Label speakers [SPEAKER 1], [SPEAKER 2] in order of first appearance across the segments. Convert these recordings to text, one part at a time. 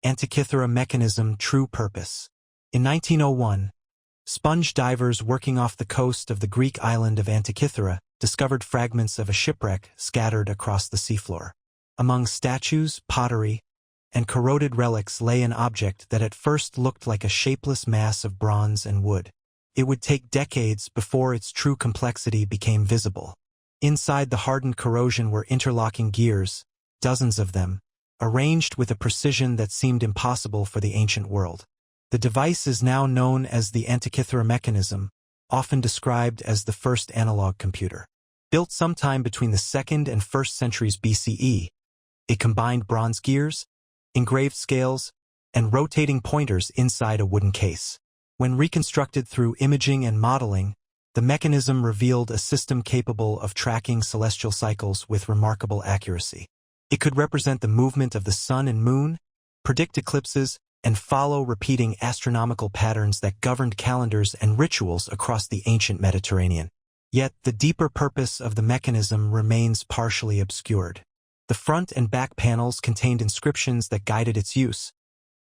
[SPEAKER 1] Antikythera mechanism true purpose. In 1901, sponge divers working off the coast of the Greek island of Antikythera discovered fragments of a shipwreck scattered across the seafloor. Among statues, pottery, and corroded relics lay an object that at first looked like a shapeless mass of bronze and wood. It would take decades before its true complexity became visible. Inside the hardened corrosion were interlocking gears, dozens of them, arranged with a precision that seemed impossible for the ancient world. The device is now known as the Antikythera mechanism, often described as the first analog computer. Built sometime between the 2nd and 1st centuries BCE, it combined bronze gears, engraved scales, and rotating pointers inside a wooden case. When reconstructed through imaging and modeling, the mechanism revealed a system capable of tracking celestial cycles with remarkable accuracy. It could represent the movement of the sun and moon, predict eclipses, and follow repeating astronomical patterns that governed calendars and rituals across the ancient Mediterranean. Yet the deeper purpose of the mechanism remains partially obscured. The front and back panels contained inscriptions that guided its use,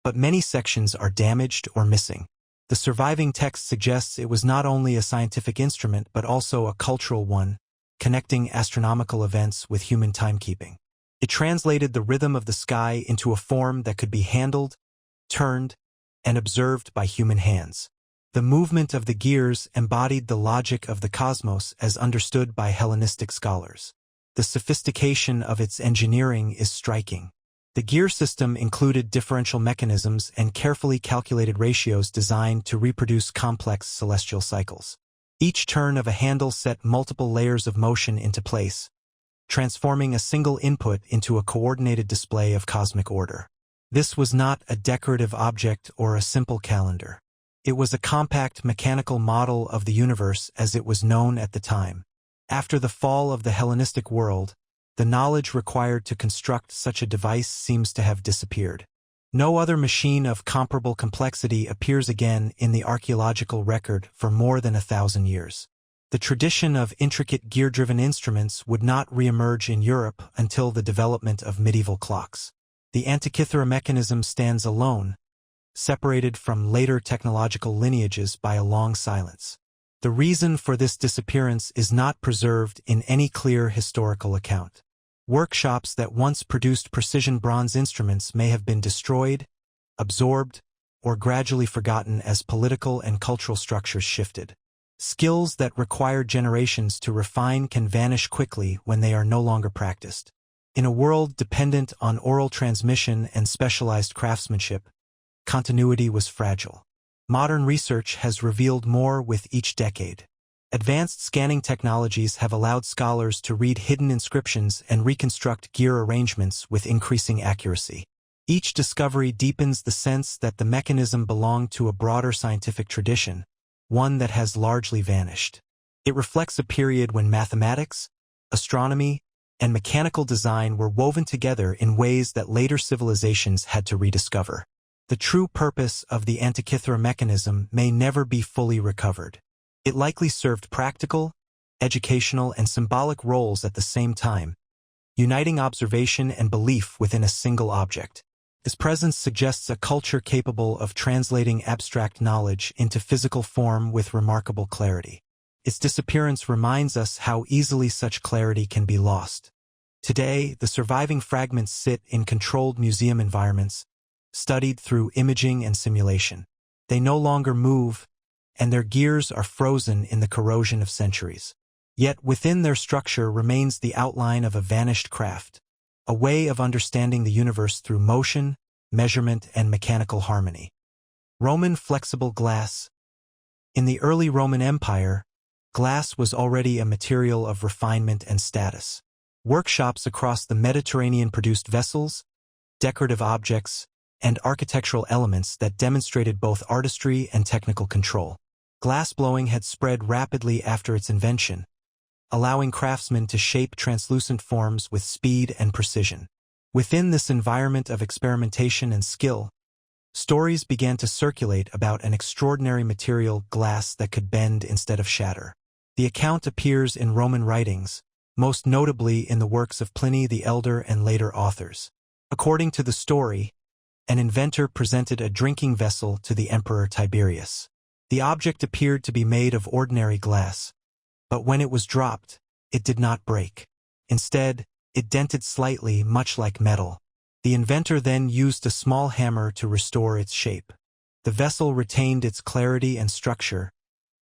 [SPEAKER 1] but many sections are damaged or missing. The surviving text suggests it was not only a scientific instrument but also a cultural one, connecting astronomical events with human timekeeping. It translated the rhythm of the sky into a form that could be handled, turned, and observed by human hands. The movement of the gears embodied the logic of the cosmos as understood by Hellenistic scholars. The sophistication of its engineering is striking. The gear system included differential mechanisms and carefully calculated ratios designed to reproduce complex celestial cycles. Each turn of a handle set multiple layers of motion into place, transforming a single input into a coordinated display of cosmic order. This was not a decorative object or a simple calendar. It was a compact mechanical model of the universe as it was known at the time. After the fall of the Hellenistic world, the knowledge required to construct such a device seems to have disappeared. No other machine of comparable complexity appears again in the archaeological record for more than 1,000 years. The tradition of intricate gear-driven instruments would not re-emerge in Europe until the development of medieval clocks. The Antikythera mechanism stands alone, separated from later technological lineages by a long silence. The reason for this disappearance is not preserved in any clear historical account. Workshops that once produced precision bronze instruments may have been destroyed, absorbed, or gradually forgotten as political and cultural structures shifted. Skills that required generations to refine can vanish quickly when they are no longer practiced. In a world dependent on oral transmission and specialized craftsmanship, continuity was fragile. Modern research has revealed more with each decade. Advanced scanning technologies have allowed scholars to read hidden inscriptions and reconstruct gear arrangements with increasing accuracy. Each discovery deepens the sense that the mechanism belonged to a broader scientific tradition, one that has largely vanished. It reflects a period when mathematics, astronomy, and mechanical design were woven together in ways that later civilizations had to rediscover. The true purpose of the Antikythera mechanism may never be fully recovered. It likely served practical, educational, and symbolic roles at the same time, uniting observation and belief within a single object. Its presence suggests a culture capable of translating abstract knowledge into physical form with remarkable clarity. Its disappearance reminds us how easily such clarity can be lost. Today, the surviving fragments sit in controlled museum environments, studied through imaging and simulation. They no longer move, and their gears are frozen in the corrosion of centuries. Yet within their structure remains the outline of a vanished craft, a way of understanding the universe through motion, measurement, and mechanical harmony. Roman flexible glass. In the early Roman Empire, glass was already a material of refinement and status. Workshops across the Mediterranean produced vessels, decorative objects, and architectural elements that demonstrated both artistry and technical control. Glassblowing had spread rapidly after its invention, allowing craftsmen to shape translucent forms with speed and precision. Within this environment of experimentation and skill, stories began to circulate about an extraordinary material, glass, that could bend instead of shatter. The account appears in Roman writings, most notably in the works of Pliny the Elder and later authors. According to the story, an inventor presented a drinking vessel to the Emperor Tiberius. The object appeared to be made of ordinary glass, but when it was dropped, it did not break. Instead, it dented slightly, much like metal. The inventor then used a small hammer to restore its shape. The vessel retained its clarity and structure,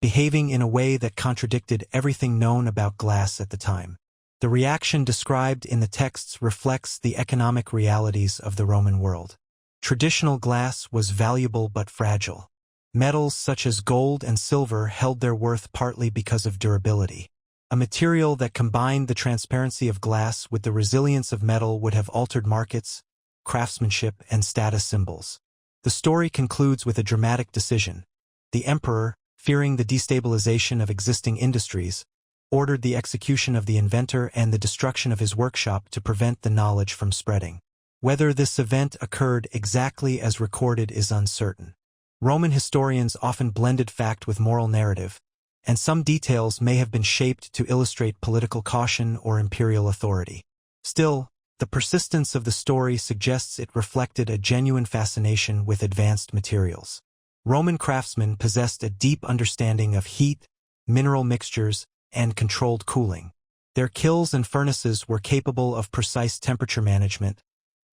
[SPEAKER 1] behaving in a way that contradicted everything known about glass at the time. The reaction described in the texts reflects the economic realities of the Roman world. Traditional glass was valuable but fragile. Metals such as gold and silver held their worth partly because of durability. A material that combined the transparency of glass with the resilience of metal would have altered markets, craftsmanship, and status symbols. The story concludes with a dramatic decision. The emperor, fearing the destabilization of existing industries, ordered the execution of the inventor and the destruction of his workshop to prevent the knowledge from spreading. Whether this event occurred exactly as recorded is uncertain. Roman historians often blended fact with moral narrative, and some details may have been shaped to illustrate political caution or imperial authority. Still, the persistence of the story suggests it reflected a genuine fascination with advanced materials. Roman craftsmen possessed a deep understanding of heat, mineral mixtures, and controlled cooling. Their kilns and furnaces were capable of precise temperature management,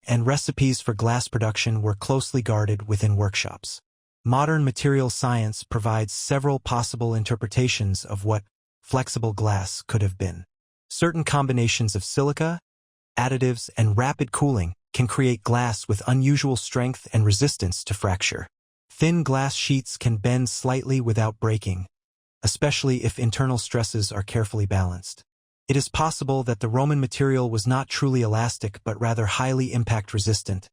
[SPEAKER 1] and recipes for glass production were closely guarded within workshops. Modern material science provides several possible interpretations of what flexible glass could have been. Certain combinations of silica, additives, and rapid cooling can create glass with unusual strength and resistance to fracture. Thin glass sheets can bend slightly without breaking, especially if internal stresses are carefully balanced. It is possible that the Roman material was not truly elastic but rather highly impact-resistant,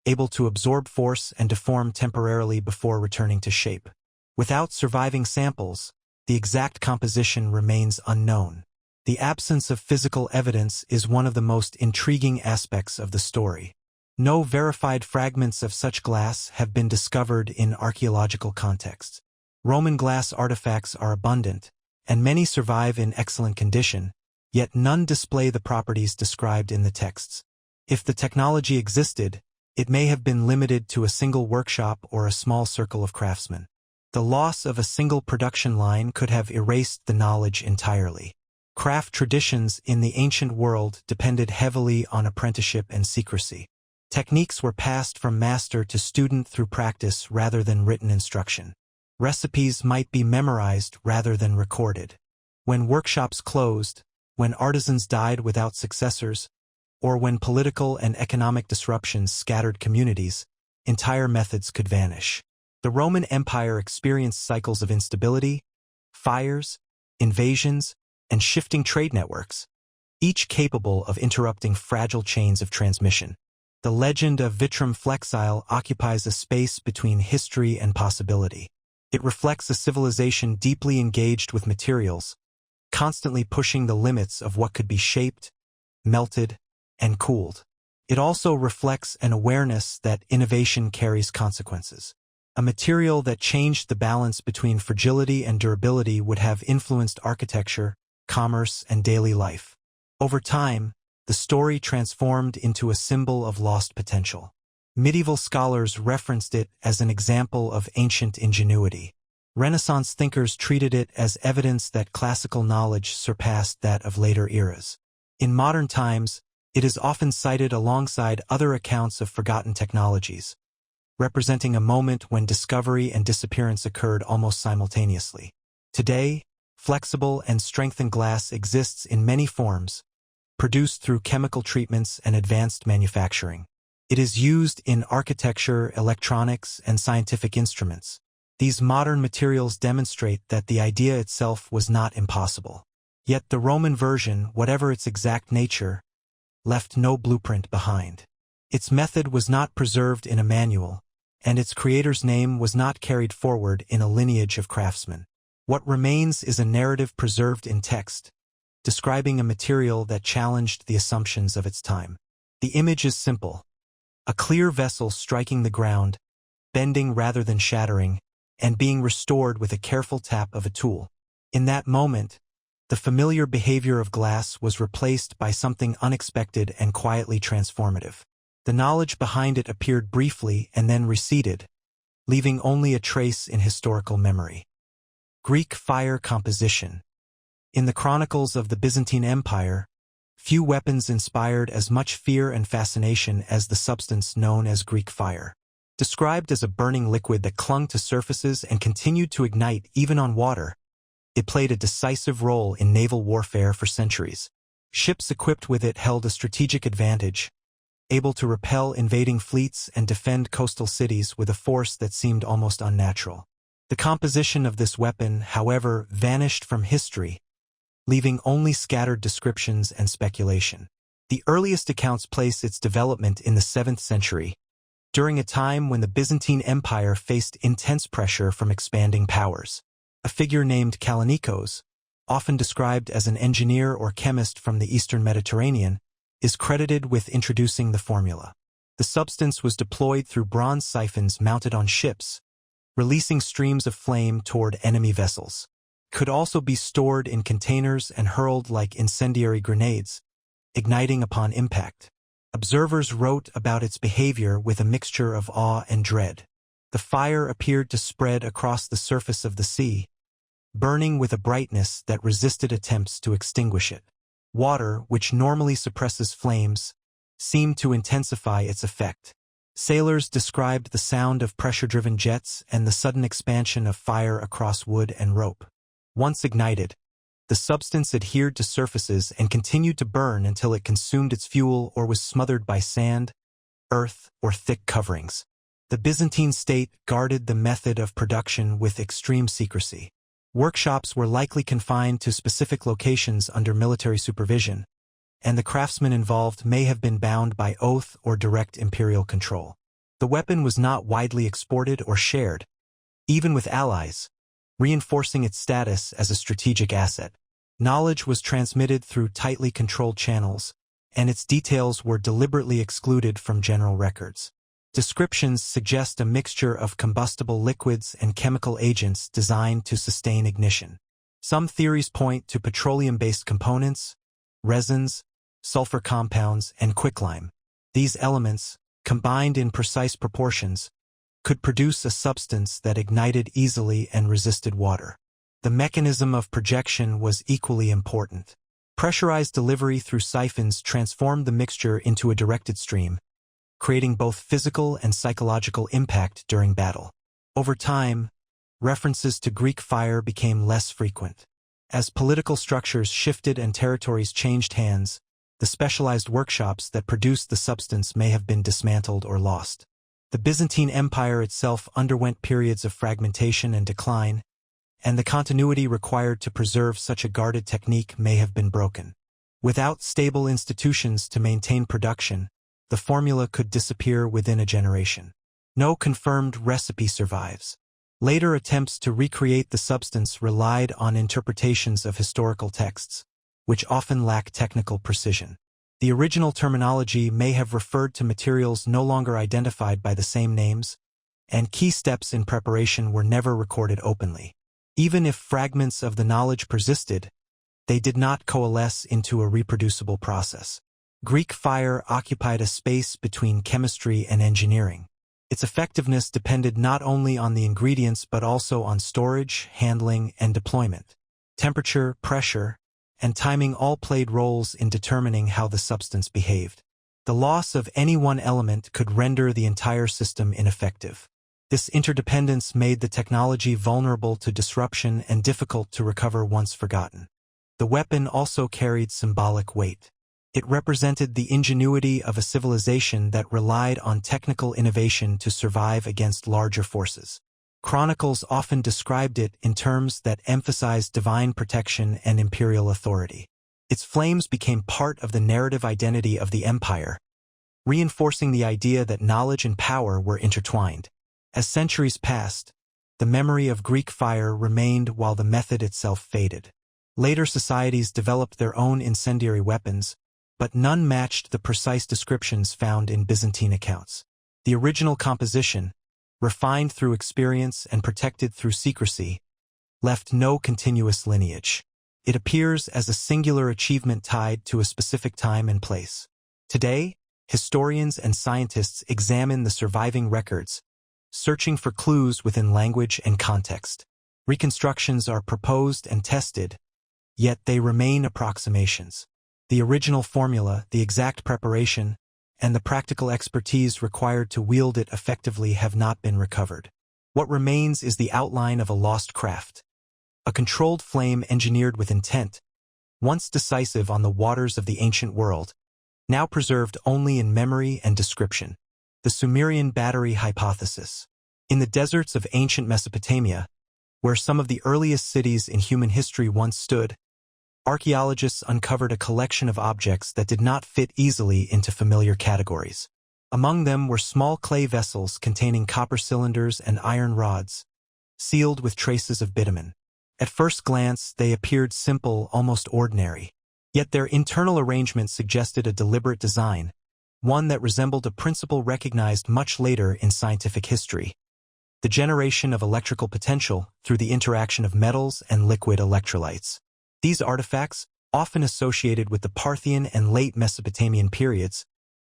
[SPEAKER 1] able to absorb force and deform temporarily before returning to shape. Without surviving samples, the exact composition remains unknown. The absence of physical evidence is one of the most intriguing aspects of the story. No verified fragments of such glass have been discovered in archaeological contexts. Roman glass artifacts are abundant, and many survive in excellent condition, yet none display the properties described in the texts. If the technology existed, it may have been limited to a single workshop or a small circle of craftsmen. The loss of a single production line could have erased the knowledge entirely. Craft traditions in the ancient world depended heavily on apprenticeship and secrecy. Techniques were passed from master to student through practice rather than written instruction. Recipes might be memorized rather than recorded. When workshops closed, when artisans died without successors, or when political and economic disruptions scattered communities, entire methods could vanish. The Roman Empire experienced cycles of instability, fires, invasions, and shifting trade networks, each capable of interrupting fragile chains of transmission. The legend of Vitrum Flexile occupies a space between history and possibility. It reflects a civilization deeply engaged with materials, constantly pushing the limits of what could be shaped, melted, and cooled. It also reflects an awareness that innovation carries consequences. A material that changed the balance between fragility and durability would have influenced architecture, commerce, and daily life. Over time, the story transformed into a symbol of lost potential. Medieval scholars referenced it as an example of ancient ingenuity. Renaissance thinkers treated it as evidence that classical knowledge surpassed that of later eras. In modern times, it is often cited alongside other accounts of forgotten technologies, representing a moment when discovery and disappearance occurred almost simultaneously. Today, flexible and strengthened glass exists in many forms, produced through chemical treatments and advanced manufacturing. It is used in architecture, electronics, and scientific instruments. These modern materials demonstrate that the idea itself was not impossible. Yet the Roman version, whatever its exact nature, left no blueprint behind. Its method was not preserved in a manual, and its creator's name was not carried forward in a lineage of craftsmen. What remains is a narrative preserved in text, describing a material that challenged the assumptions of its time. The image is simple: a clear vessel striking the ground, bending rather than shattering, and being restored with a careful tap of a tool. In that moment, the familiar behavior of glass was replaced by something unexpected and quietly transformative. The knowledge behind it appeared briefly and then receded, leaving only a trace in historical memory. Greek fire composition. In the chronicles of the Byzantine Empire, few weapons inspired as much fear and fascination as the substance known as Greek fire. Described as a burning liquid that clung to surfaces and continued to ignite even on water, it played a decisive role in naval warfare for centuries. Ships equipped with it held a strategic advantage, able to repel invading fleets and defend coastal cities with a force that seemed almost unnatural. The composition of this weapon, however, vanished from history, leaving only scattered descriptions and speculation. The earliest accounts place its development in the 7th century, during a time when the Byzantine Empire faced intense pressure from expanding powers. A figure named Kallinikos, often described as an engineer or chemist from the eastern Mediterranean, is credited with introducing the formula. The substance was deployed through bronze siphons mounted on ships, releasing streams of flame toward enemy vessels. Could also be stored in containers and hurled like incendiary grenades, igniting upon impact. Observers wrote about its behavior with a mixture of awe and dread. The fire appeared to spread across the surface of the sea, burning with a brightness that resisted attempts to extinguish it. Water, which normally suppresses flames, seemed to intensify its effect. Sailors described the sound of pressure-driven jets and the sudden expansion of fire across wood and rope. Once ignited, the substance adhered to surfaces and continued to burn until it consumed its fuel or was smothered by sand, earth, or thick coverings. The Byzantine state guarded the method of production with extreme secrecy. Workshops were likely confined to specific locations under military supervision, and the craftsmen involved may have been bound by oath or direct imperial control. The weapon was not widely exported or shared, even with allies, reinforcing its status as a strategic asset. Knowledge was transmitted through tightly controlled channels, and its details were deliberately excluded from general records. Descriptions suggest a mixture of combustible liquids and chemical agents designed to sustain ignition. Some theories point to petroleum-based components, resins, sulfur compounds, and quicklime. These elements, combined in precise proportions, could produce a substance that ignited easily and resisted water. The mechanism of projection was equally important. Pressurized delivery through siphons transformed the mixture into a directed stream, creating both physical and psychological impact during battle. Over time, references to Greek fire became less frequent. As political structures shifted and territories changed hands, the specialized workshops that produced the substance may have been dismantled or lost. The Byzantine Empire itself underwent periods of fragmentation and decline, and the continuity required to preserve such a guarded technique may have been broken. Without stable institutions to maintain production, the formula could disappear within a generation. No confirmed recipe survives. Later attempts to recreate the substance relied on interpretations of historical texts, which often lack technical precision. The original terminology may have referred to materials no longer identified by the same names, and key steps in preparation were never recorded openly. Even if fragments of the knowledge persisted, they did not coalesce into a reproducible process. Greek fire occupied a space between chemistry and engineering. Its effectiveness depended not only on the ingredients but also on storage, handling, and deployment. Temperature, pressure, and timing all played roles in determining how the substance behaved. The loss of any one element could render the entire system ineffective. This interdependence made the technology vulnerable to disruption and difficult to recover once forgotten. The weapon also carried symbolic weight. It represented the ingenuity of a civilization that relied on technical innovation to survive against larger forces. Chronicles often described it in terms that emphasized divine protection and imperial authority. Its flames became part of the narrative identity of the empire, reinforcing the idea that knowledge and power were intertwined. As centuries passed, the memory of Greek fire remained while the method itself faded. Later societies developed their own incendiary weapons, but none matched the precise descriptions found in Byzantine accounts. The original composition, refined through experience and protected through secrecy, left no continuous lineage. It appears as a singular achievement tied to a specific time and place. Today, historians and scientists examine the surviving records, searching for clues within language and context. Reconstructions are proposed and tested, yet they remain approximations. The original formula, the exact preparation, and the practical expertise required to wield it effectively have not been recovered. What remains is the outline of a lost craft, a controlled flame engineered with intent, once decisive on the waters of the ancient world, now preserved only in memory and description. The Sumerian battery hypothesis. In the deserts of ancient Mesopotamia, where some of the earliest cities in human history once stood, archaeologists uncovered a collection of objects that did not fit easily into familiar categories. Among them were small clay vessels containing copper cylinders and iron rods, sealed with traces of bitumen. At first glance, they appeared simple, almost ordinary. Yet their internal arrangement suggested a deliberate design, one that resembled a principle recognized much later in scientific history: the generation of electrical potential through the interaction of metals and liquid electrolytes. These artifacts, often associated with the Parthian and late Mesopotamian periods,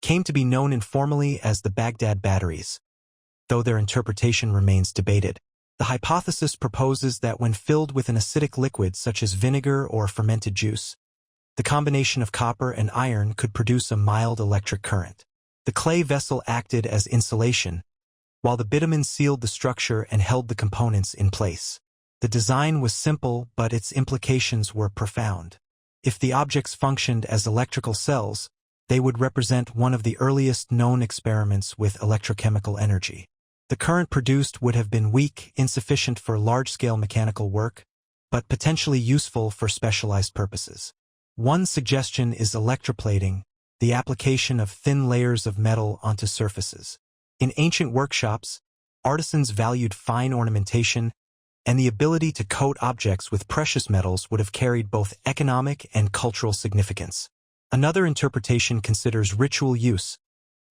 [SPEAKER 1] came to be known informally as the Baghdad batteries, though their interpretation remains debated. The hypothesis proposes that when filled with an acidic liquid such as vinegar or fermented juice, the combination of copper and iron could produce a mild electric current. The clay vessel acted as insulation, while the bitumen sealed the structure and held the components in place. The design was simple, but its implications were profound. If the objects functioned as electrical cells, they would represent one of the earliest known experiments with electrochemical energy. The current produced would have been weak, insufficient for large-scale mechanical work, but potentially useful for specialized purposes. One suggestion is electroplating, the application of thin layers of metal onto surfaces. In ancient workshops, artisans valued fine ornamentation, and the ability to coat objects with precious metals would have carried both economic and cultural significance. Another interpretation considers ritual use,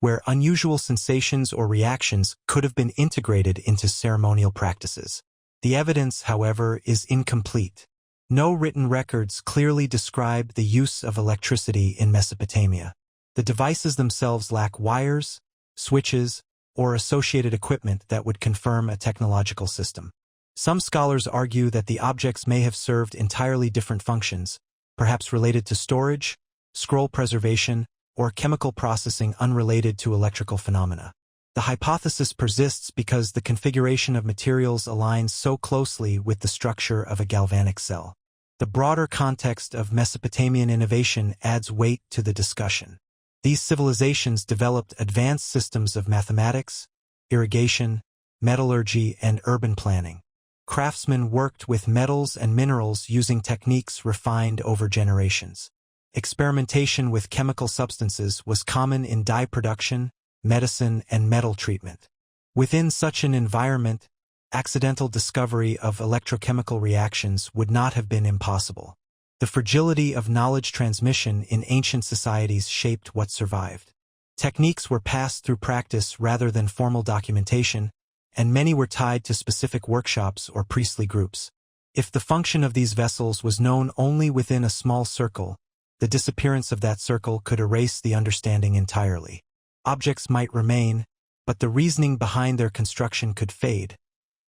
[SPEAKER 1] where unusual sensations or reactions could have been integrated into ceremonial practices. The evidence, however, is incomplete. No written records clearly describe the use of electricity in Mesopotamia. The devices themselves lack wires, switches, or associated equipment that would confirm a technological system. Some scholars argue that the objects may have served entirely different functions, perhaps related to storage, scroll preservation, or chemical processing unrelated to electrical phenomena. The hypothesis persists because the configuration of materials aligns so closely with the structure of a galvanic cell. The broader context of Mesopotamian innovation adds weight to the discussion. These civilizations developed advanced systems of mathematics, irrigation, metallurgy, and urban planning. Craftsmen worked with metals and minerals using techniques refined over generations. Experimentation with chemical substances was common in dye production, medicine, and metal treatment. Within such an environment, accidental discovery of electrochemical reactions would not have been impossible. The fragility of knowledge transmission in ancient societies shaped what survived. Techniques were passed through practice rather than formal documentation, and many were tied to specific workshops or priestly groups. If the function of these vessels was known only within a small circle, the disappearance of that circle could erase the understanding entirely. Objects might remain, but the reasoning behind their construction could fade,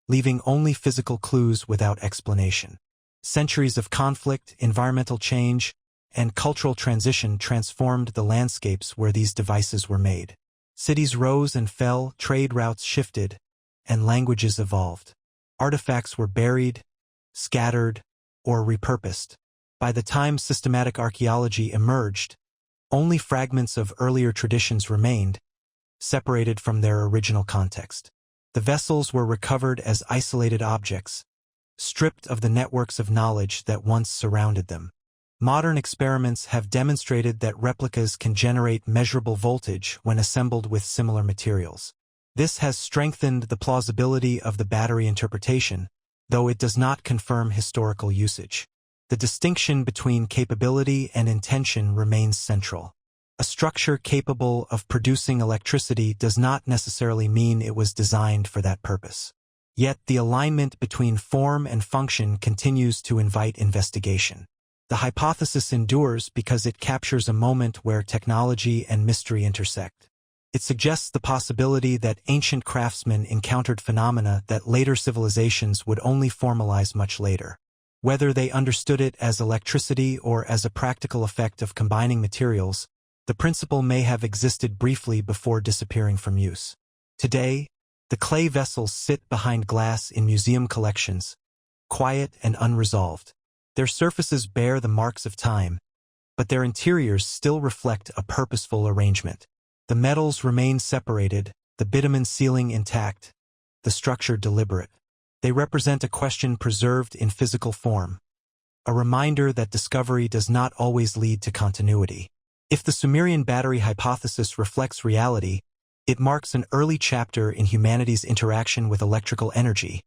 [SPEAKER 1] leaving only physical clues without explanation. Centuries of conflict, environmental change, and cultural transition transformed the landscapes where these devices were made. Cities rose and fell, trade routes shifted, and languages evolved. Artifacts were buried, scattered, or repurposed. By the time systematic archaeology emerged, only fragments of earlier traditions remained, separated from their original context. The vessels were recovered as isolated objects, stripped of the networks of knowledge that once surrounded them. Modern experiments have demonstrated that replicas can generate measurable voltage when assembled with similar materials. This has strengthened the plausibility of the battery interpretation, though it does not confirm historical usage. The distinction between capability and intention remains central. A structure capable of producing electricity does not necessarily mean it was designed for that purpose. Yet the alignment between form and function continues to invite investigation. The hypothesis endures because it captures a moment where technology and mystery intersect. It suggests the possibility that ancient craftsmen encountered phenomena that later civilizations would only formalize much later. Whether they understood it as electricity or as a practical effect of combining materials, the principle may have existed briefly before disappearing from use. Today, the clay vessels sit behind glass in museum collections, quiet and unresolved. Their surfaces bear the marks of time, but their interiors still reflect a purposeful arrangement. The metals remain separated, the bitumen sealing intact, the structure deliberate. They represent a question preserved in physical form, a reminder that discovery does not always lead to continuity. If the Sumerian battery hypothesis reflects reality, it marks an early chapter in humanity's interaction with electrical energy,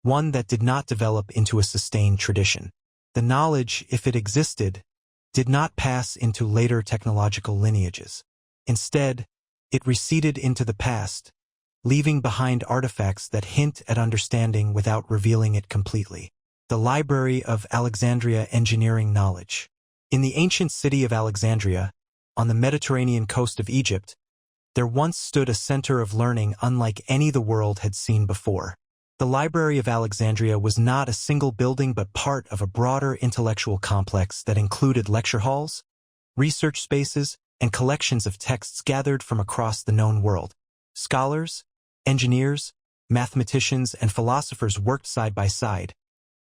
[SPEAKER 1] one that did not develop into a sustained tradition. The knowledge, if it existed, did not pass into later technological lineages. Instead, it receded into the past, leaving behind artifacts that hint at understanding without revealing it completely. The Library of Alexandria engineering knowledge. In the ancient city of Alexandria, on the Mediterranean coast of Egypt, there once stood a center of learning unlike any the world had seen before. The Library of Alexandria was not a single building but part of a broader intellectual complex that included lecture halls, research spaces, and collections of texts gathered from across the known world. Scholars, engineers, mathematicians, and philosophers worked side by side,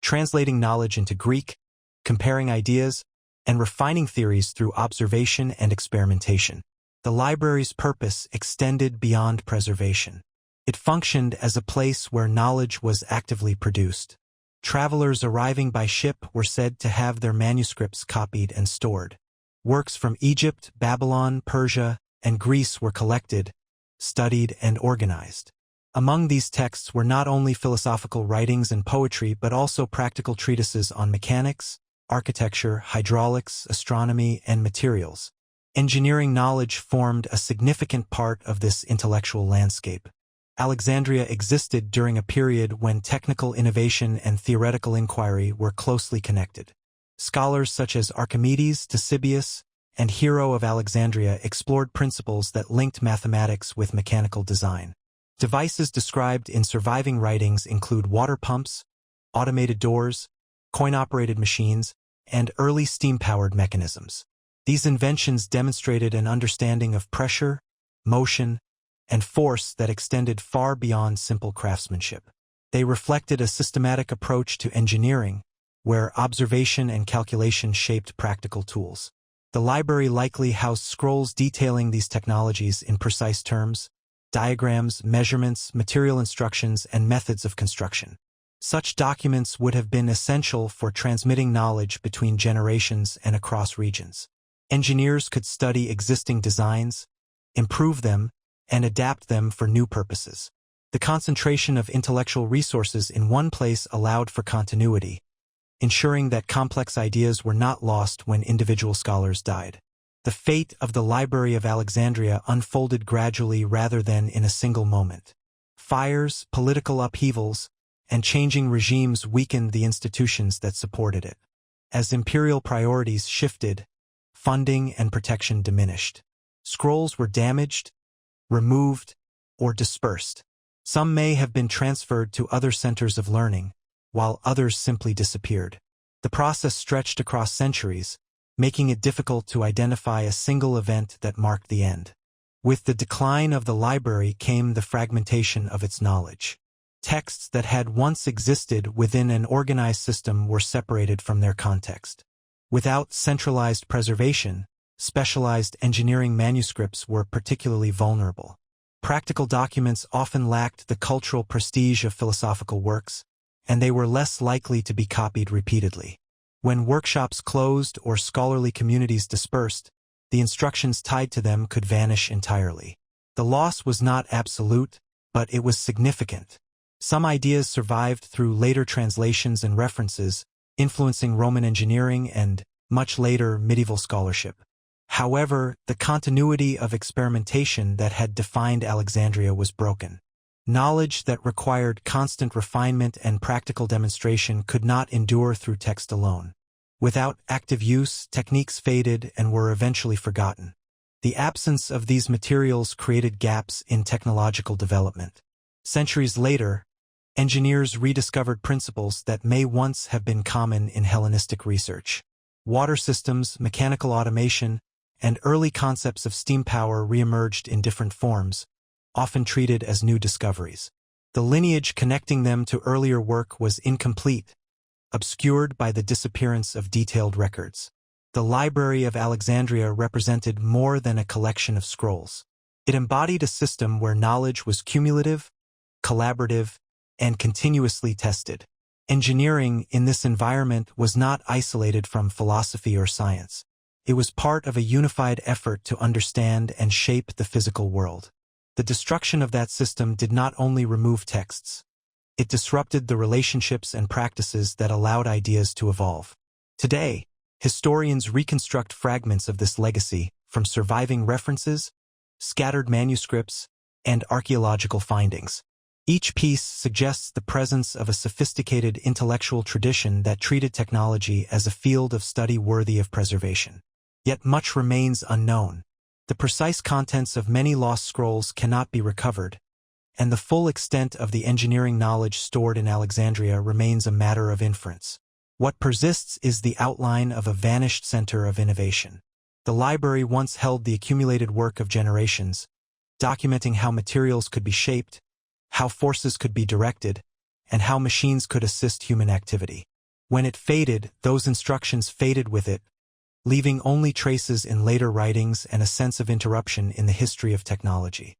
[SPEAKER 1] translating knowledge into Greek, comparing ideas, and refining theories through observation and experimentation. The library's purpose extended beyond preservation. It functioned as a place where knowledge was actively produced. Travelers arriving by ship were said to have their manuscripts copied and stored. Works from Egypt, Babylon, Persia, and Greece were collected, studied, and organized. Among these texts were not only philosophical writings and poetry but also practical treatises on mechanics, architecture, hydraulics, astronomy, and materials. Engineering knowledge formed a significant part of this intellectual landscape. Alexandria existed during a period when technical innovation and theoretical inquiry were closely connected. Scholars such as Archimedes, Ctesibius, and Hero of Alexandria explored principles that linked mathematics with mechanical design. Devices described in surviving writings include water pumps, automated doors, coin-operated machines, and early steam-powered mechanisms. These inventions demonstrated an understanding of pressure, motion, and force that extended far beyond simple craftsmanship. They reflected a systematic approach to engineering, where observation and calculation shaped practical tools. The library likely housed scrolls detailing these technologies in precise terms, diagrams, measurements, material instructions, and methods of construction. Such documents would have been essential for transmitting knowledge between generations and across regions. Engineers could study existing designs, improve them, and adapt them for new purposes. The concentration of intellectual resources in one place allowed for continuity, ensuring that complex ideas were not lost when individual scholars died. The fate of the Library of Alexandria unfolded gradually rather than in a single moment. Fires, political upheavals, and changing regimes weakened the institutions that supported it. As imperial priorities shifted, funding and protection diminished. Scrolls were damaged, removed, or dispersed. Some may have been transferred to other centers of learning, while others simply disappeared. The process stretched across centuries, making it difficult to identify a single event that marked the end. With the decline of the library came the fragmentation of its knowledge. Texts that had once existed within an organized system were separated from their context. Without centralized preservation, specialized engineering manuscripts were particularly vulnerable. Practical documents often lacked the cultural prestige of philosophical works, and they were less likely to be copied repeatedly. When workshops closed or scholarly communities dispersed, the instructions tied to them could vanish entirely. The loss was not absolute, but it was significant. Some ideas survived through later translations and references, influencing Roman engineering and, much later, medieval scholarship. However, the continuity of experimentation that had defined Alexandria was broken. Knowledge that required constant refinement and practical demonstration could not endure through text alone. Without active use, techniques faded and were eventually forgotten. The absence of these materials created gaps in technological development. Centuries later, engineers rediscovered principles that may once have been common in Hellenistic research. Water systems, mechanical automation, and early concepts of steam power reemerged in different forms, often treated as new discoveries. The lineage connecting them to earlier work was incomplete, obscured by the disappearance of detailed records. The Library of Alexandria represented more than a collection of scrolls. It embodied a system where knowledge was cumulative, collaborative, and continuously tested. Engineering in this environment was not isolated from philosophy or science. It was part of a unified effort to understand and shape the physical world. The destruction of that system did not only remove texts. It disrupted the relationships and practices that allowed ideas to evolve. Today, historians reconstruct fragments of this legacy from surviving references, scattered manuscripts, and archaeological findings. Each piece suggests the presence of a sophisticated intellectual tradition that treated technology as a field of study worthy of preservation. Yet much remains unknown. The precise contents of many lost scrolls cannot be recovered, and the full extent of the engineering knowledge stored in Alexandria remains a matter of inference. What persists is the outline of a vanished center of innovation. The library once held the accumulated work of generations, documenting how materials could be shaped, how forces could be directed, and how machines could assist human activity. When it faded, those instructions faded with it, leaving only traces in later writings and a sense of interruption in the history of technology.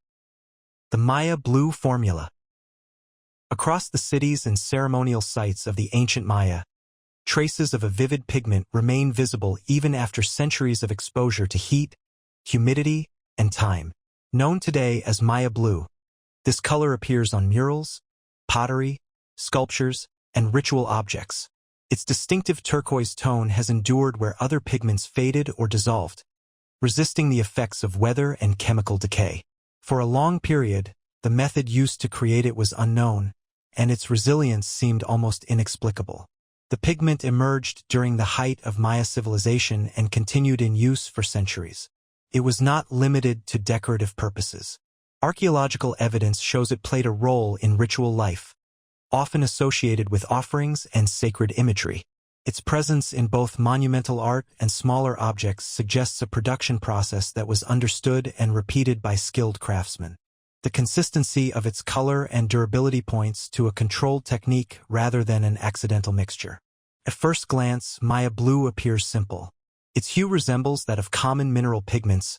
[SPEAKER 1] The Maya blue formula. Across the cities and ceremonial sites of the ancient Maya, traces of a vivid pigment remain visible even after centuries of exposure to heat, humidity, and time. Known today as Maya blue, this color appears on murals, pottery, sculptures, and ritual objects. Its distinctive turquoise tone has endured where other pigments faded or dissolved, resisting the effects of weather and chemical decay. For a long period, the method used to create it was unknown, and its resilience seemed almost inexplicable. The pigment emerged during the height of Maya civilization and continued in use for centuries. It was not limited to decorative purposes. Archaeological evidence shows it played a role in ritual life, often associated with offerings and sacred imagery. Its presence in both monumental art and smaller objects suggests a production process that was understood and repeated by skilled craftsmen. The consistency of its color and durability points to a controlled technique rather than an accidental mixture. At first glance, Maya blue appears simple. Its hue resembles that of common mineral pigments,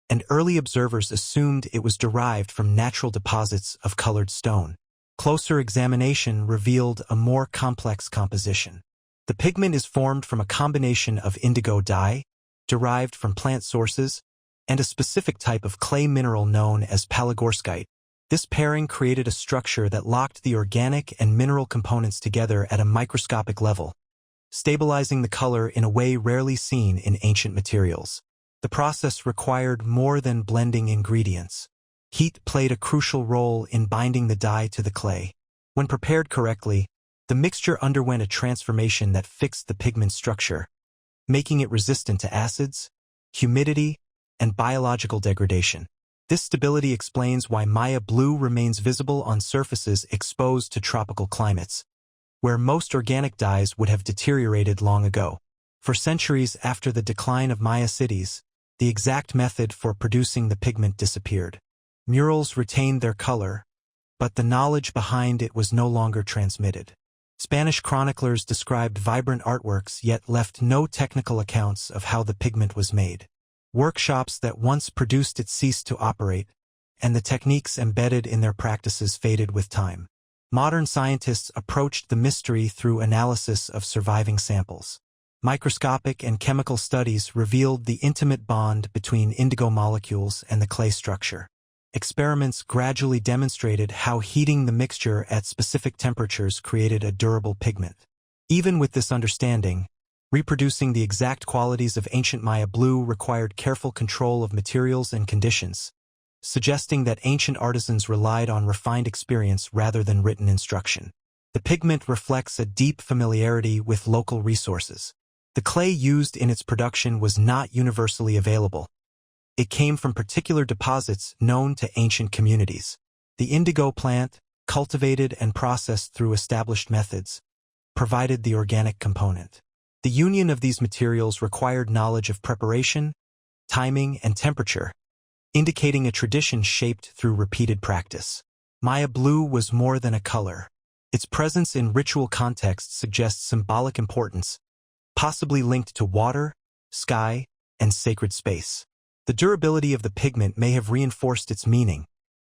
[SPEAKER 1] and early observers assumed it was derived from natural deposits of colored stone. Closer examination revealed a more complex composition. The pigment is formed from a combination of indigo dye, derived from plant sources, and a specific type of clay mineral known as palygorskite. This pairing created a structure that locked the organic and mineral components together at a microscopic level, stabilizing the color in a way rarely seen in ancient materials. The process required more than blending ingredients. Heat played a crucial role in binding the dye to the clay. When prepared correctly, the mixture underwent a transformation that fixed the pigment structure, making it resistant to acids, humidity, and biological degradation. This stability explains why Maya blue remains visible on surfaces exposed to tropical climates, where most organic dyes would have deteriorated long ago. For centuries after the decline of Maya cities, the exact method for producing the pigment disappeared. Murals retained their color, but the knowledge behind it was no longer transmitted. Spanish chroniclers described vibrant artworks yet left no technical accounts of how the pigment was made. Workshops that once produced it ceased to operate, and the techniques embedded in their practices faded with time. Modern scientists approached the mystery through analysis of surviving samples. Microscopic and chemical studies revealed the intimate bond between indigo molecules and the clay structure. Experiments gradually demonstrated how heating the mixture at specific temperatures created a durable pigment. Even with this understanding, reproducing the exact qualities of ancient Maya blue required careful control of materials and conditions, suggesting that ancient artisans relied on refined experience rather than written instruction. The pigment reflects a deep familiarity with local resources. The clay used in its production was not universally available. It came from particular deposits known to ancient communities. The indigo plant, cultivated and processed through established methods, provided the organic component. The union of these materials required knowledge of preparation, timing, and temperature, indicating a tradition shaped through repeated practice. Maya blue was more than a color. Its presence in ritual contexts suggests symbolic importance, possibly linked to water, sky, and sacred space. The durability of the pigment may have reinforced its meaning,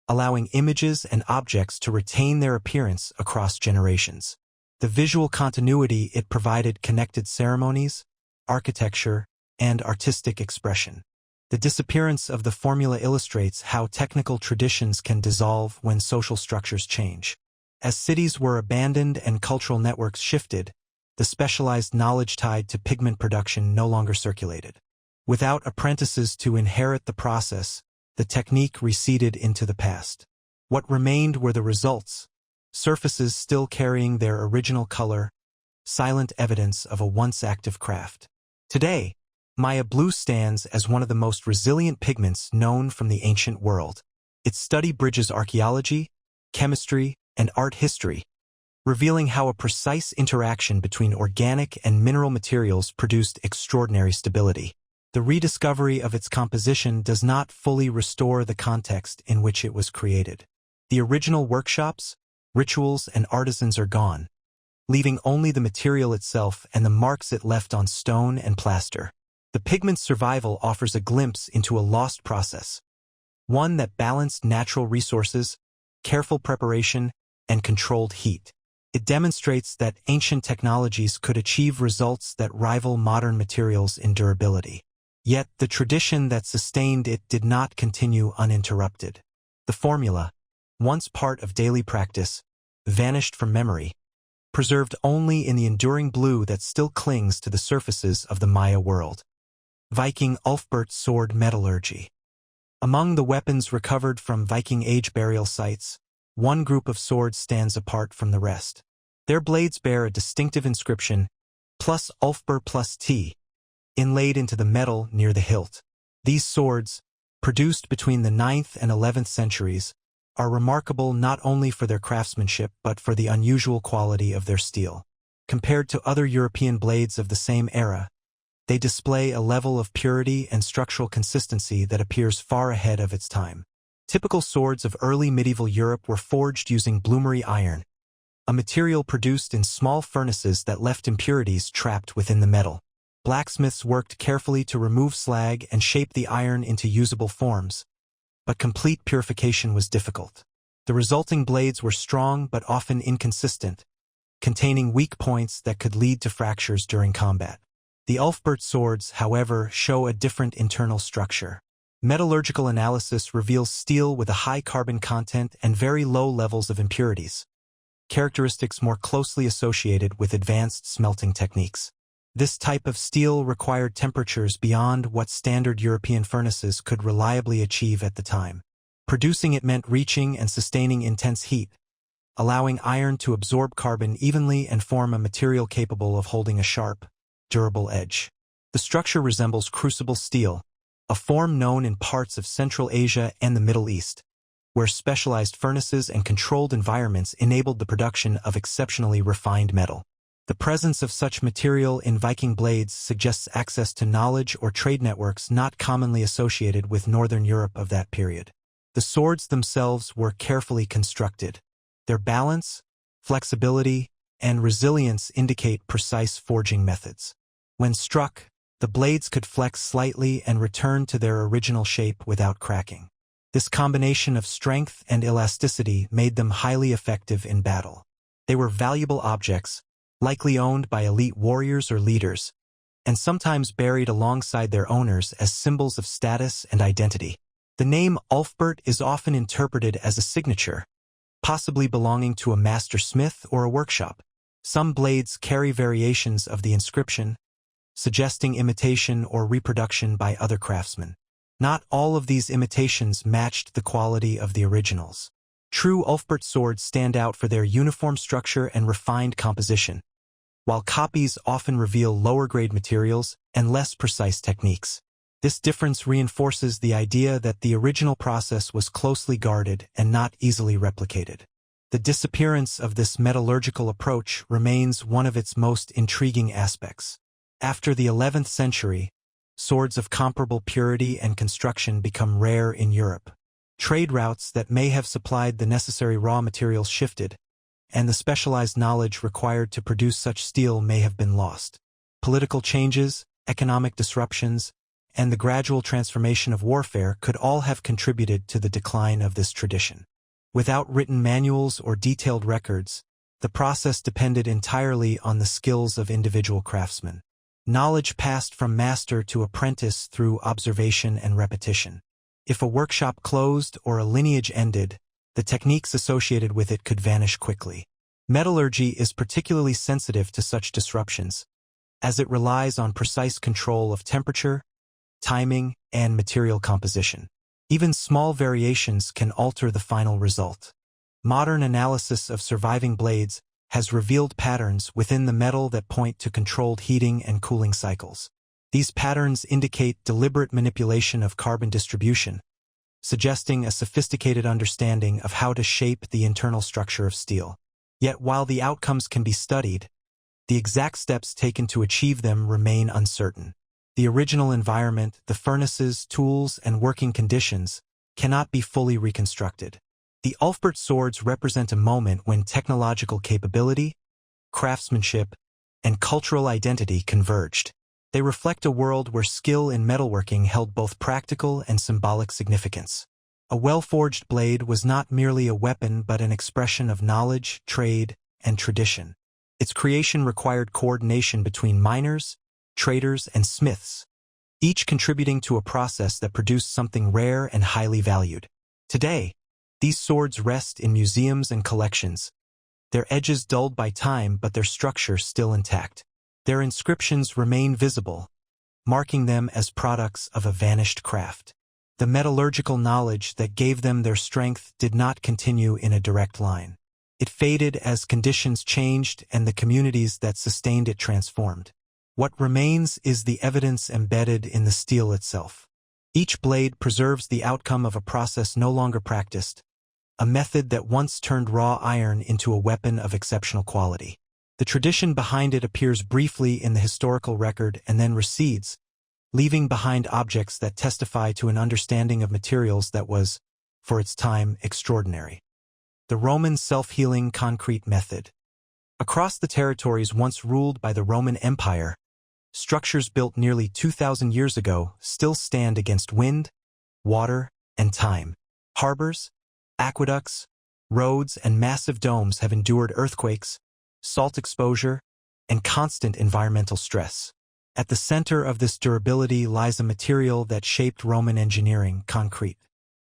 [SPEAKER 1] allowing images and objects to retain their appearance across generations. The visual continuity it provided connected ceremonies, architecture, and artistic expression. The disappearance of the formula illustrates how technical traditions can dissolve when social structures change. As cities were abandoned and cultural networks shifted, the specialized knowledge tied to pigment production no longer circulated. Without apprentices to inherit the process, the technique receded into the past. What remained were the results, surfaces still carrying their original color, silent evidence of a once active craft. Today, Maya blue stands as one of the most resilient pigments known from the ancient world. Its study bridges archaeology, chemistry, and art history, revealing how a precise interaction between organic and mineral materials produced extraordinary stability. The rediscovery of its composition does not fully restore the context in which it was created. The original workshops, rituals, and artisans are gone, leaving only the material itself and the marks it left on stone and plaster. The pigment's survival offers a glimpse into a lost process, one that balanced natural resources, careful preparation, and controlled heat. It demonstrates that ancient technologies could achieve results that rival modern materials in durability. Yet the tradition that sustained it did not continue uninterrupted. The formula, once part of daily practice, vanished from memory, preserved only in the enduring blue that still clings to the surfaces of the Maya world. Viking Ulfberht sword metallurgy. Among the weapons recovered from Viking Age burial sites, one group of swords stands apart from the rest. Their blades bear a distinctive inscription, plus Ulfberht plus T, inlaid into the metal near the hilt. These swords, produced between the 9th and 11th centuries, are remarkable not only for their craftsmanship but for the unusual quality of their steel. Compared to other European blades of the same era, they display a level of purity and structural consistency that appears far ahead of its time. Typical swords of early medieval Europe were forged using bloomery iron, a material produced in small furnaces that left impurities trapped within the metal. Blacksmiths worked carefully to remove slag and shape the iron into usable forms, but complete purification was difficult. The resulting blades were strong but often inconsistent, containing weak points that could lead to fractures during combat. The Ulfberht swords, however, show a different internal structure. Metallurgical analysis reveals steel with a high carbon content and very low levels of impurities, characteristics more closely associated with advanced smelting techniques. This type of steel required temperatures beyond what standard European furnaces could reliably achieve at the time. Producing it meant reaching and sustaining intense heat, allowing iron to absorb carbon evenly and form a material capable of holding a sharp, durable edge. The structure resembles crucible steel, a form known in parts of Central Asia and the Middle East, where specialized furnaces and controlled environments enabled the production of exceptionally refined metal. The presence of such material in Viking blades suggests access to knowledge or trade networks not commonly associated with Northern Europe of that period. The swords themselves were carefully constructed. Their balance, flexibility, and resilience indicate precise forging methods. When struck, the blades could flex slightly and return to their original shape without cracking. This combination of strength and elasticity made them highly effective in battle. They were valuable objects, likely owned by elite warriors or leaders, and sometimes buried alongside their owners as symbols of status and identity. The name Ulfberht is often interpreted as a signature, possibly belonging to a master smith or a workshop. Some blades carry variations of the inscription, suggesting imitation or reproduction by other craftsmen. Not all of these imitations matched the quality of the originals. True Ulfberht swords stand out for their uniform structure and refined composition, while copies often reveal lower-grade materials and less precise techniques. This difference reinforces the idea that the original process was closely guarded and not easily replicated. The disappearance of this metallurgical approach remains one of its most intriguing aspects. After the 11th century, swords of comparable purity and construction become rare in Europe. Trade routes that may have supplied the necessary raw materials shifted, and the specialized knowledge required to produce such steel may have been lost. Political changes, economic disruptions, and the gradual transformation of warfare could all have contributed to the decline of this tradition. Without written manuals or detailed records, the process depended entirely on the skills of individual craftsmen. Knowledge passed from master to apprentice through observation and repetition. If a workshop closed or a lineage ended, the techniques associated with it could vanish quickly. Metallurgy is particularly sensitive to such disruptions, as it relies on precise control of temperature, timing, and material composition. Even small variations can alter the final result. Modern analysis of surviving blades has revealed patterns within the metal that point to controlled heating and cooling cycles. These patterns indicate deliberate manipulation of carbon distribution, suggesting a sophisticated understanding of how to shape the internal structure of steel. Yet while the outcomes can be studied, the exact steps taken to achieve them remain uncertain. The original environment, the furnaces, tools, and working conditions, cannot be fully reconstructed. The Ulfberht swords represent a moment when technological capability, craftsmanship, and cultural identity converged. They reflect a world where skill in metalworking held both practical and symbolic significance. A well-forged blade was not merely a weapon but an expression of knowledge, trade, and tradition. Its creation required coordination between miners, traders, and smiths, each contributing to a process that produced something rare and highly valued. Today, these swords rest in museums and collections, their edges dulled by time but their structure still intact. Their inscriptions remain visible, marking them as products of a vanished craft. The metallurgical knowledge that gave them their strength did not continue in a direct line. It faded as conditions changed and the communities that sustained it transformed. What remains is the evidence embedded in the steel itself. Each blade preserves the outcome of a process no longer practiced, a method that once turned raw iron into a weapon of exceptional quality. The tradition behind it appears briefly in the historical record and then recedes, leaving behind objects that testify to an understanding of materials that was, for its time, extraordinary. The Roman self-healing concrete method. Across the territories once ruled by the Roman Empire, structures built nearly 2,000 years ago still stand against wind, water, and time. Harbors, aqueducts, roads, and massive domes have endured earthquakes, salt exposure, and constant environmental stress. At the center of this durability lies a material that shaped Roman engineering, concrete.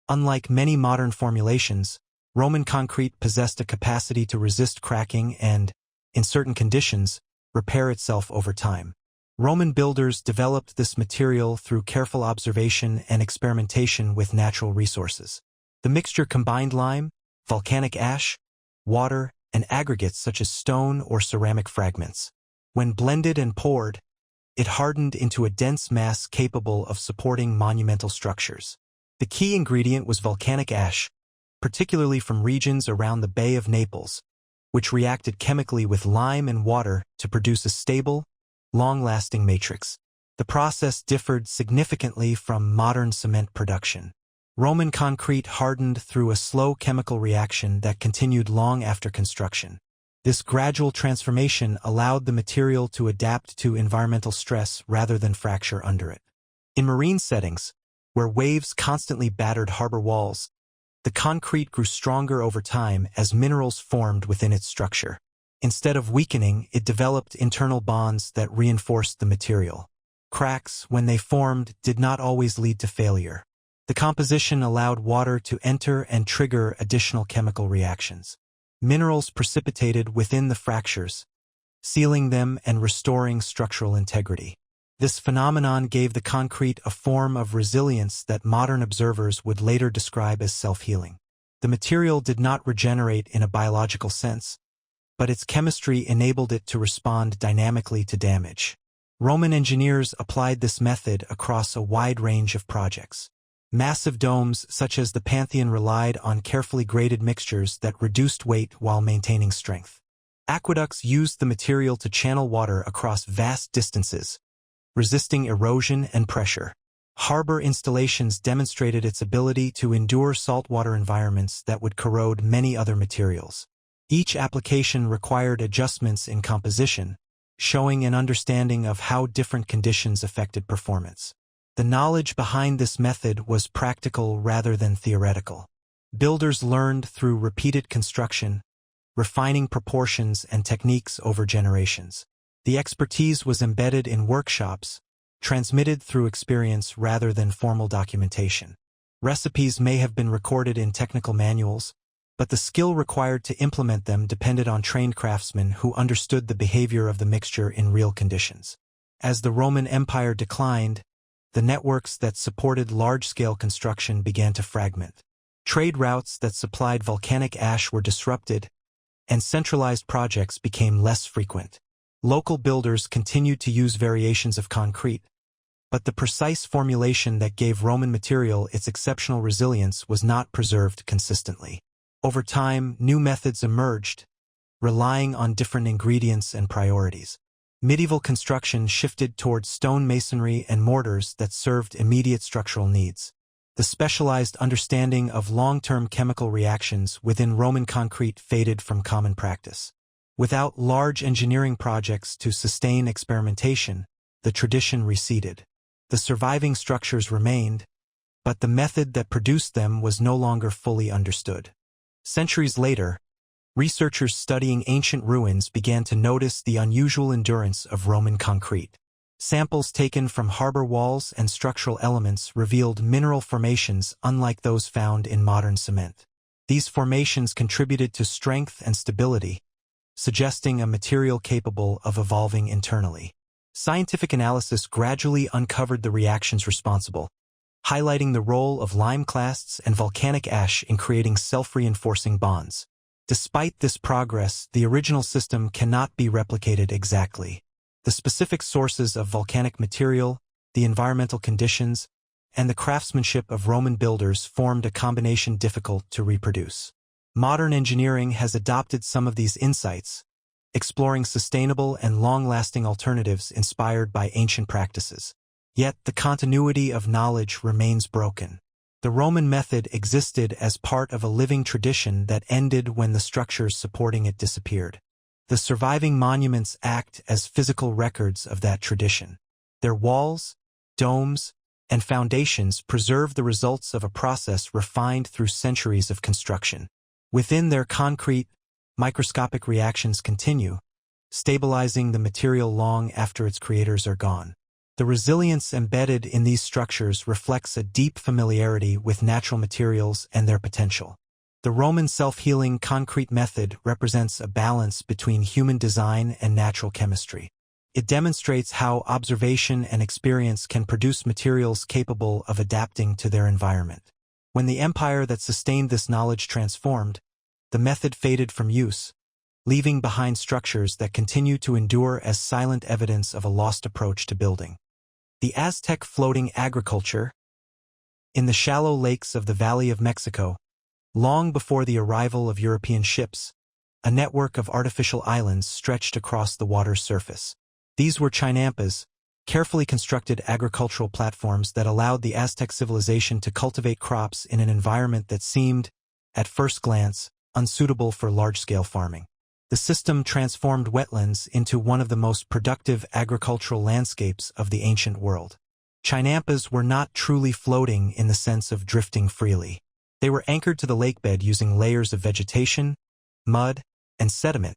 [SPEAKER 1] Unlike many modern formulations, Roman concrete possessed a capacity to resist cracking and, in certain conditions, repair itself over time. Roman builders developed this material through careful observation and experimentation with natural resources. The mixture combined lime, volcanic ash, water, and aggregates such as stone or ceramic fragments. When blended and poured, it hardened into a dense mass capable of supporting monumental structures. The key ingredient was volcanic ash, particularly from regions around the Bay of Naples, which reacted chemically with lime and water to produce a stable, long-lasting matrix. The process differed significantly from modern cement production. Roman concrete hardened through a slow chemical reaction that continued long after construction. This gradual transformation allowed the material to adapt to environmental stress rather than fracture under it. In marine settings, where waves constantly battered harbor walls, the concrete grew stronger over time as minerals formed within its structure. Instead of weakening, it developed internal bonds that reinforced the material. Cracks, when they formed, did not always lead to failure. The composition allowed water to enter and trigger additional chemical reactions. Minerals precipitated within the fractures, sealing them and restoring structural integrity. This phenomenon gave the concrete a form of resilience that modern observers would later describe as self-healing. The material did not regenerate in a biological sense, but its chemistry enabled it to respond dynamically to damage. Roman engineers applied this method across a wide range of projects. Massive domes such as the Parthian relied on carefully graded mixtures that reduced weight while maintaining strength. Aqueducts used the material to channel water across vast distances, resisting erosion and pressure. Harbor installations demonstrated its ability to endure saltwater environments that would corrode many other materials. Each application required adjustments in composition, showing an understanding of how different conditions affected performance. The knowledge behind this method was practical rather than theoretical. Builders learned through repeated construction, refining proportions and techniques over generations. The expertise was embedded in workshops, transmitted through experience rather than formal documentation. Recipes may have been recorded in technical manuals, but the skill required to implement them depended on trained craftsmen who understood the behavior of the mixture in real conditions. As the Roman Empire declined, the networks that supported large-scale construction began to fragment. Trade routes that supplied volcanic ash were disrupted, and centralized projects became less frequent. Local builders continued to use variations of concrete, but the precise formulation that gave Roman material its exceptional resilience was not preserved consistently. Over time, new methods emerged, relying on different ingredients and priorities. Medieval construction shifted towards stone masonry and mortars that served immediate structural needs. The specialized understanding of long-term chemical reactions within Roman concrete faded from common practice. Without large engineering projects to sustain experimentation, the tradition receded. The surviving structures remained, but the method that produced them was no longer fully understood. Centuries later, researchers studying ancient ruins began to notice the unusual endurance of Roman concrete. Samples taken from harbor walls and structural elements revealed mineral formations unlike those found in modern cement. These formations contributed to strength and stability, suggesting a material capable of evolving internally. Scientific analysis gradually uncovered the reactions responsible, highlighting the role of limeclasts and volcanic ash in creating self-reinforcing bonds. Despite this progress, the original system cannot be replicated exactly. The specific sources of volcanic material, the environmental conditions, and the craftsmanship of Roman builders formed a combination difficult to reproduce. Modern engineering has adopted some of these insights, exploring sustainable and long-lasting alternatives inspired by ancient practices. Yet the continuity of knowledge remains broken. The Roman method existed as part of a living tradition that ended when the structures supporting it disappeared. The surviving monuments act as physical records of that tradition. Their walls, domes, and foundations preserve the results of a process refined through centuries of construction. Within their concrete, microscopic reactions continue, stabilizing the material long after its creators are gone. The resilience embedded in these structures reflects a deep familiarity with natural materials and their potential. The Roman self-healing concrete method represents a balance between human design and natural chemistry. It demonstrates how observation and experience can produce materials capable of adapting to their environment. When the empire that sustained this knowledge transformed, the method faded from use, leaving behind structures that continue to endure as silent evidence of a lost approach to building. The Aztec floating agriculture. In the shallow lakes of the Valley of Mexico, long before the arrival of European ships, a network of artificial islands stretched across the water's surface. These were Chinampas, carefully constructed agricultural platforms that allowed the Aztec civilization to cultivate crops in an environment that seemed, at first glance, unsuitable for large-scale farming. The system transformed wetlands into one of the most productive agricultural landscapes of the ancient world. Chinampas were not truly floating in the sense of drifting freely. They were anchored to the lakebed using layers of vegetation, mud, and sediment,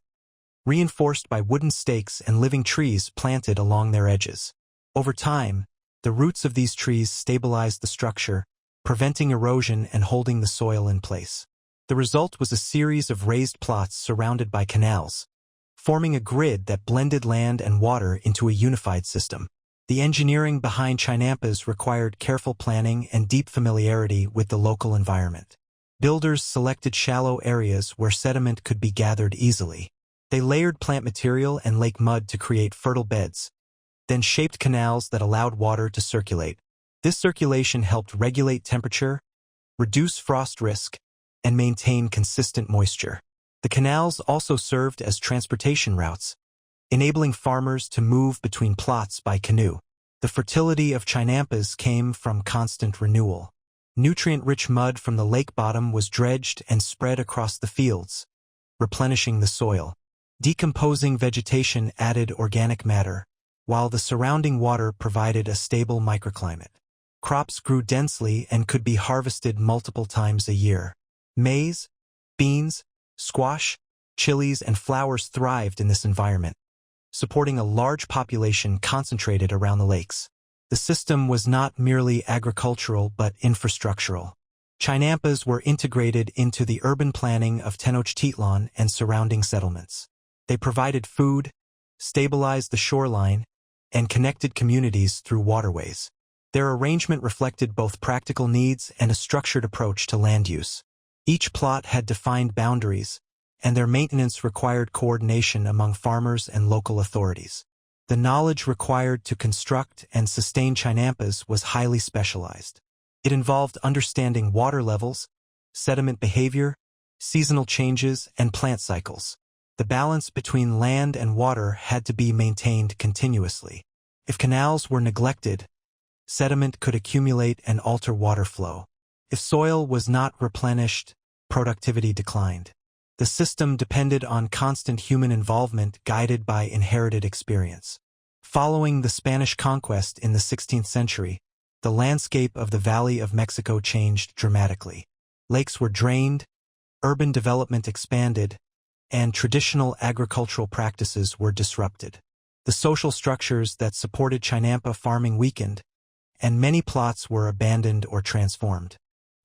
[SPEAKER 1] reinforced by wooden stakes and living trees planted along their edges. Over time, the roots of these trees stabilized the structure, preventing erosion and holding the soil in place. The result was a series of raised plots surrounded by canals, forming a grid that blended land and water into a unified system. The engineering behind Chinampas required careful planning and deep familiarity with the local environment. Builders selected shallow areas where sediment could be gathered easily. They layered plant material and lake mud to create fertile beds, then shaped canals that allowed water to circulate. This circulation helped regulate temperature, reduce frost risk, and maintain consistent moisture. The canals also served as transportation routes, enabling farmers to move between plots by canoe. The fertility of Chinampas came from constant renewal. Nutrient-rich mud from the lake bottom was dredged and spread across the fields, replenishing the soil. Decomposing vegetation added organic matter, while the surrounding water provided a stable microclimate. Crops grew densely and could be harvested multiple times a year. Maize, beans, squash, chilies, and flowers thrived in this environment, supporting a large population concentrated around the lakes. The system was not merely agricultural but infrastructural. Chinampas were integrated into the urban planning of Tenochtitlan and surrounding settlements. They provided food, stabilized the shoreline, and connected communities through waterways. Their arrangement reflected both practical needs and a structured approach to land use. Each plot had defined boundaries, and their maintenance required coordination among farmers and local authorities. The knowledge required to construct and sustain Chinampas was highly specialized. It involved understanding water levels, sediment behavior, seasonal changes, and plant cycles. The balance between land and water had to be maintained continuously. If canals were neglected, sediment could accumulate and alter water flow. If soil was not replenished, productivity declined. The system depended on constant human involvement guided by inherited experience. Following the Spanish conquest in the 16th century, the landscape of the Valley of Mexico changed dramatically. Lakes were drained, urban development expanded, and traditional agricultural practices were disrupted. The social structures that supported Chinampa farming weakened, and many plots were abandoned or transformed.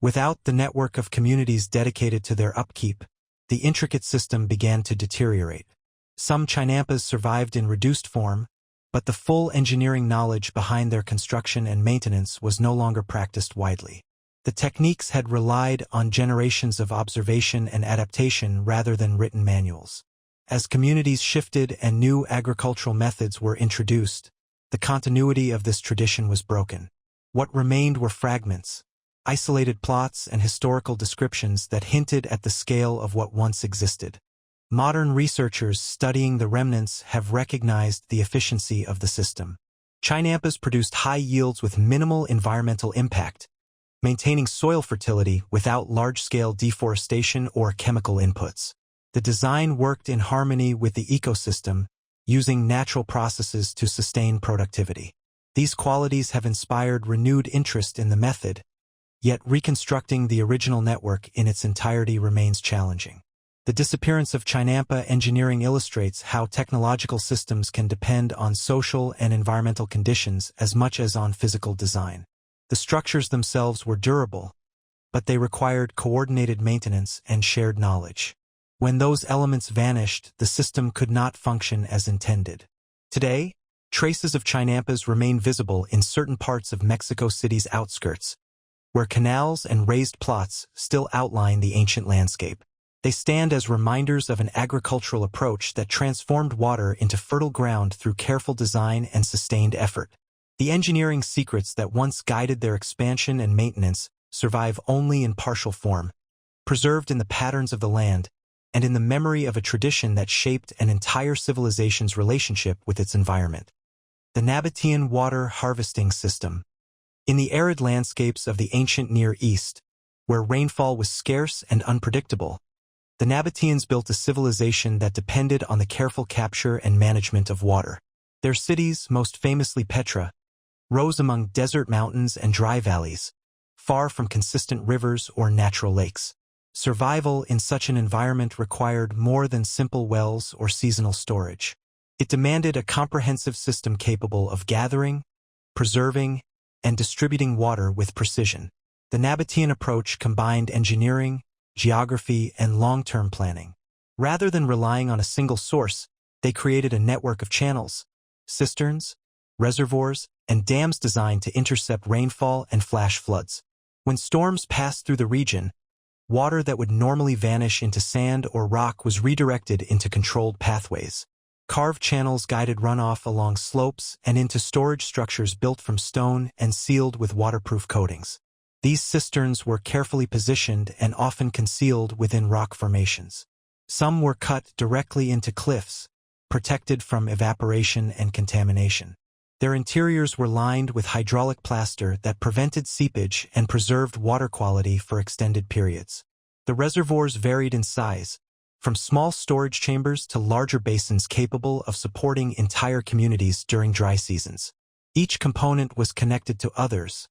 [SPEAKER 1] Without the network of communities dedicated to their upkeep, the intricate system began to deteriorate. Some Chinampas survived in reduced form, but the full engineering knowledge behind their construction and maintenance was no longer practiced widely. The techniques had relied on generations of observation and adaptation rather than written manuals. As communities shifted and new agricultural methods were introduced, the continuity of this tradition was broken. What remained were fragments, isolated plots, and historical descriptions that hinted at the scale of what once existed. Modern researchers studying the remnants have recognized the efficiency of the system. Chinampas produced high yields with minimal environmental impact, maintaining soil fertility without large-scale deforestation or chemical inputs. The design worked in harmony with the ecosystem, using natural processes to sustain productivity. These qualities have inspired renewed interest in the method, yet reconstructing the original network in its entirety remains challenging. The disappearance of Chinampa engineering illustrates how technological systems can depend on social and environmental conditions as much as on physical design. The structures themselves were durable, but they required coordinated maintenance and shared knowledge. When those elements vanished, the system could not function as intended. Today, traces of Chinampas remain visible in certain parts of Mexico City's outskirts, where canals and raised plots still outline the ancient landscape. They stand as reminders of an agricultural approach that transformed water into fertile ground through careful design and sustained effort. The engineering secrets that once guided their expansion and maintenance survive only in partial form, preserved in the patterns of the land and in the memory of a tradition that shaped an entire civilization's relationship with its environment. The Nabataean water harvesting system. In the arid landscapes of the ancient Near East, where rainfall was scarce and unpredictable, the Nabataeans built a civilization that depended on the careful capture and management of water. Their cities, most famously Petra, rose among desert mountains and dry valleys, far from consistent rivers or natural lakes. Survival in such an environment required more than simple wells or seasonal storage. It demanded a comprehensive system capable of gathering, preserving, and distributing water with precision. The Nabataean approach combined engineering, geography, and long-term planning. Rather than relying on a single source, they created a network of channels, cisterns, reservoirs, and dams designed to intercept rainfall and flash floods. When storms passed through the region, Water that would normally vanish into sand or rock was redirected into controlled pathways. Carved channels guided runoff along slopes and into storage structures built from stone and sealed with waterproof coatings. These cisterns were carefully positioned and often concealed within rock formations. Some were cut directly into cliffs, protected from evaporation and contamination. Their interiors were lined with hydraulic plaster that prevented seepage and preserved water quality for extended periods. The reservoirs varied in size, from small storage chambers to larger basins capable of supporting entire communities during dry seasons. Each component was connected to others,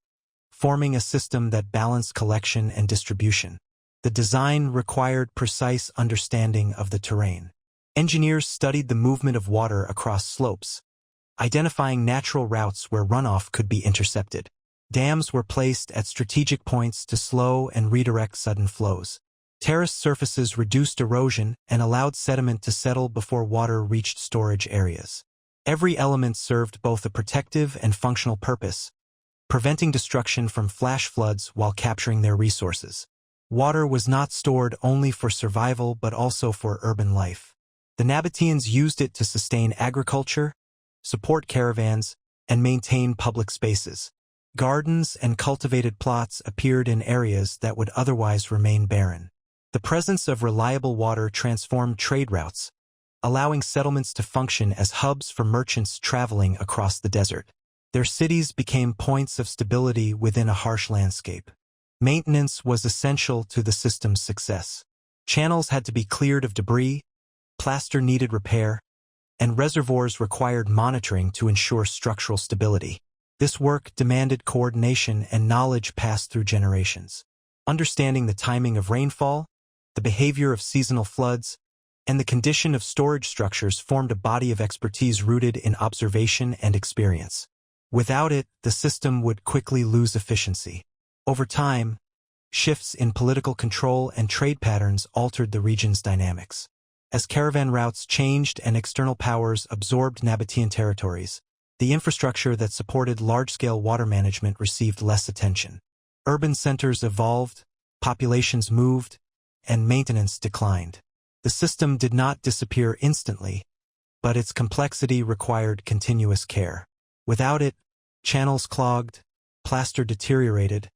[SPEAKER 1] forming a system that balanced collection and distribution. The design required precise understanding of the terrain. Engineers studied the movement of water across slopes, identifying natural routes where runoff could be intercepted. Dams were placed at strategic points to slow and redirect sudden flows. Terraced surfaces reduced erosion and allowed sediment to settle before water reached storage areas. Every element served both a protective and functional purpose, preventing destruction from flash floods while capturing their resources. Water was not stored only for survival but also for urban life. The Nabataeans used it to sustain agriculture, support caravans, and maintain public spaces. Gardens and cultivated plots appeared in areas that would otherwise remain barren. The presence of reliable water transformed trade routes, allowing settlements to function as hubs for merchants traveling across the desert. Their cities became points of stability within a harsh landscape. Maintenance was essential to the system's success. Channels had to be cleared of debris, plaster needed repair, and reservoirs required monitoring to ensure structural stability. This work demanded coordination and knowledge passed through generations. Understanding the timing of rainfall, the behavior of seasonal floods, and the condition of storage structures formed a body of expertise rooted in observation and experience. Without it, the system would quickly lose efficiency. Over time, shifts in political control and trade patterns altered the region's dynamics. As caravan routes changed and external powers absorbed Nabataean territories, the infrastructure that supported large-scale water management received less attention. Urban centers evolved, populations moved, and maintenance declined. The system did not disappear instantly, but its complexity required continuous care. Without it, channels clogged, plaster deteriorated,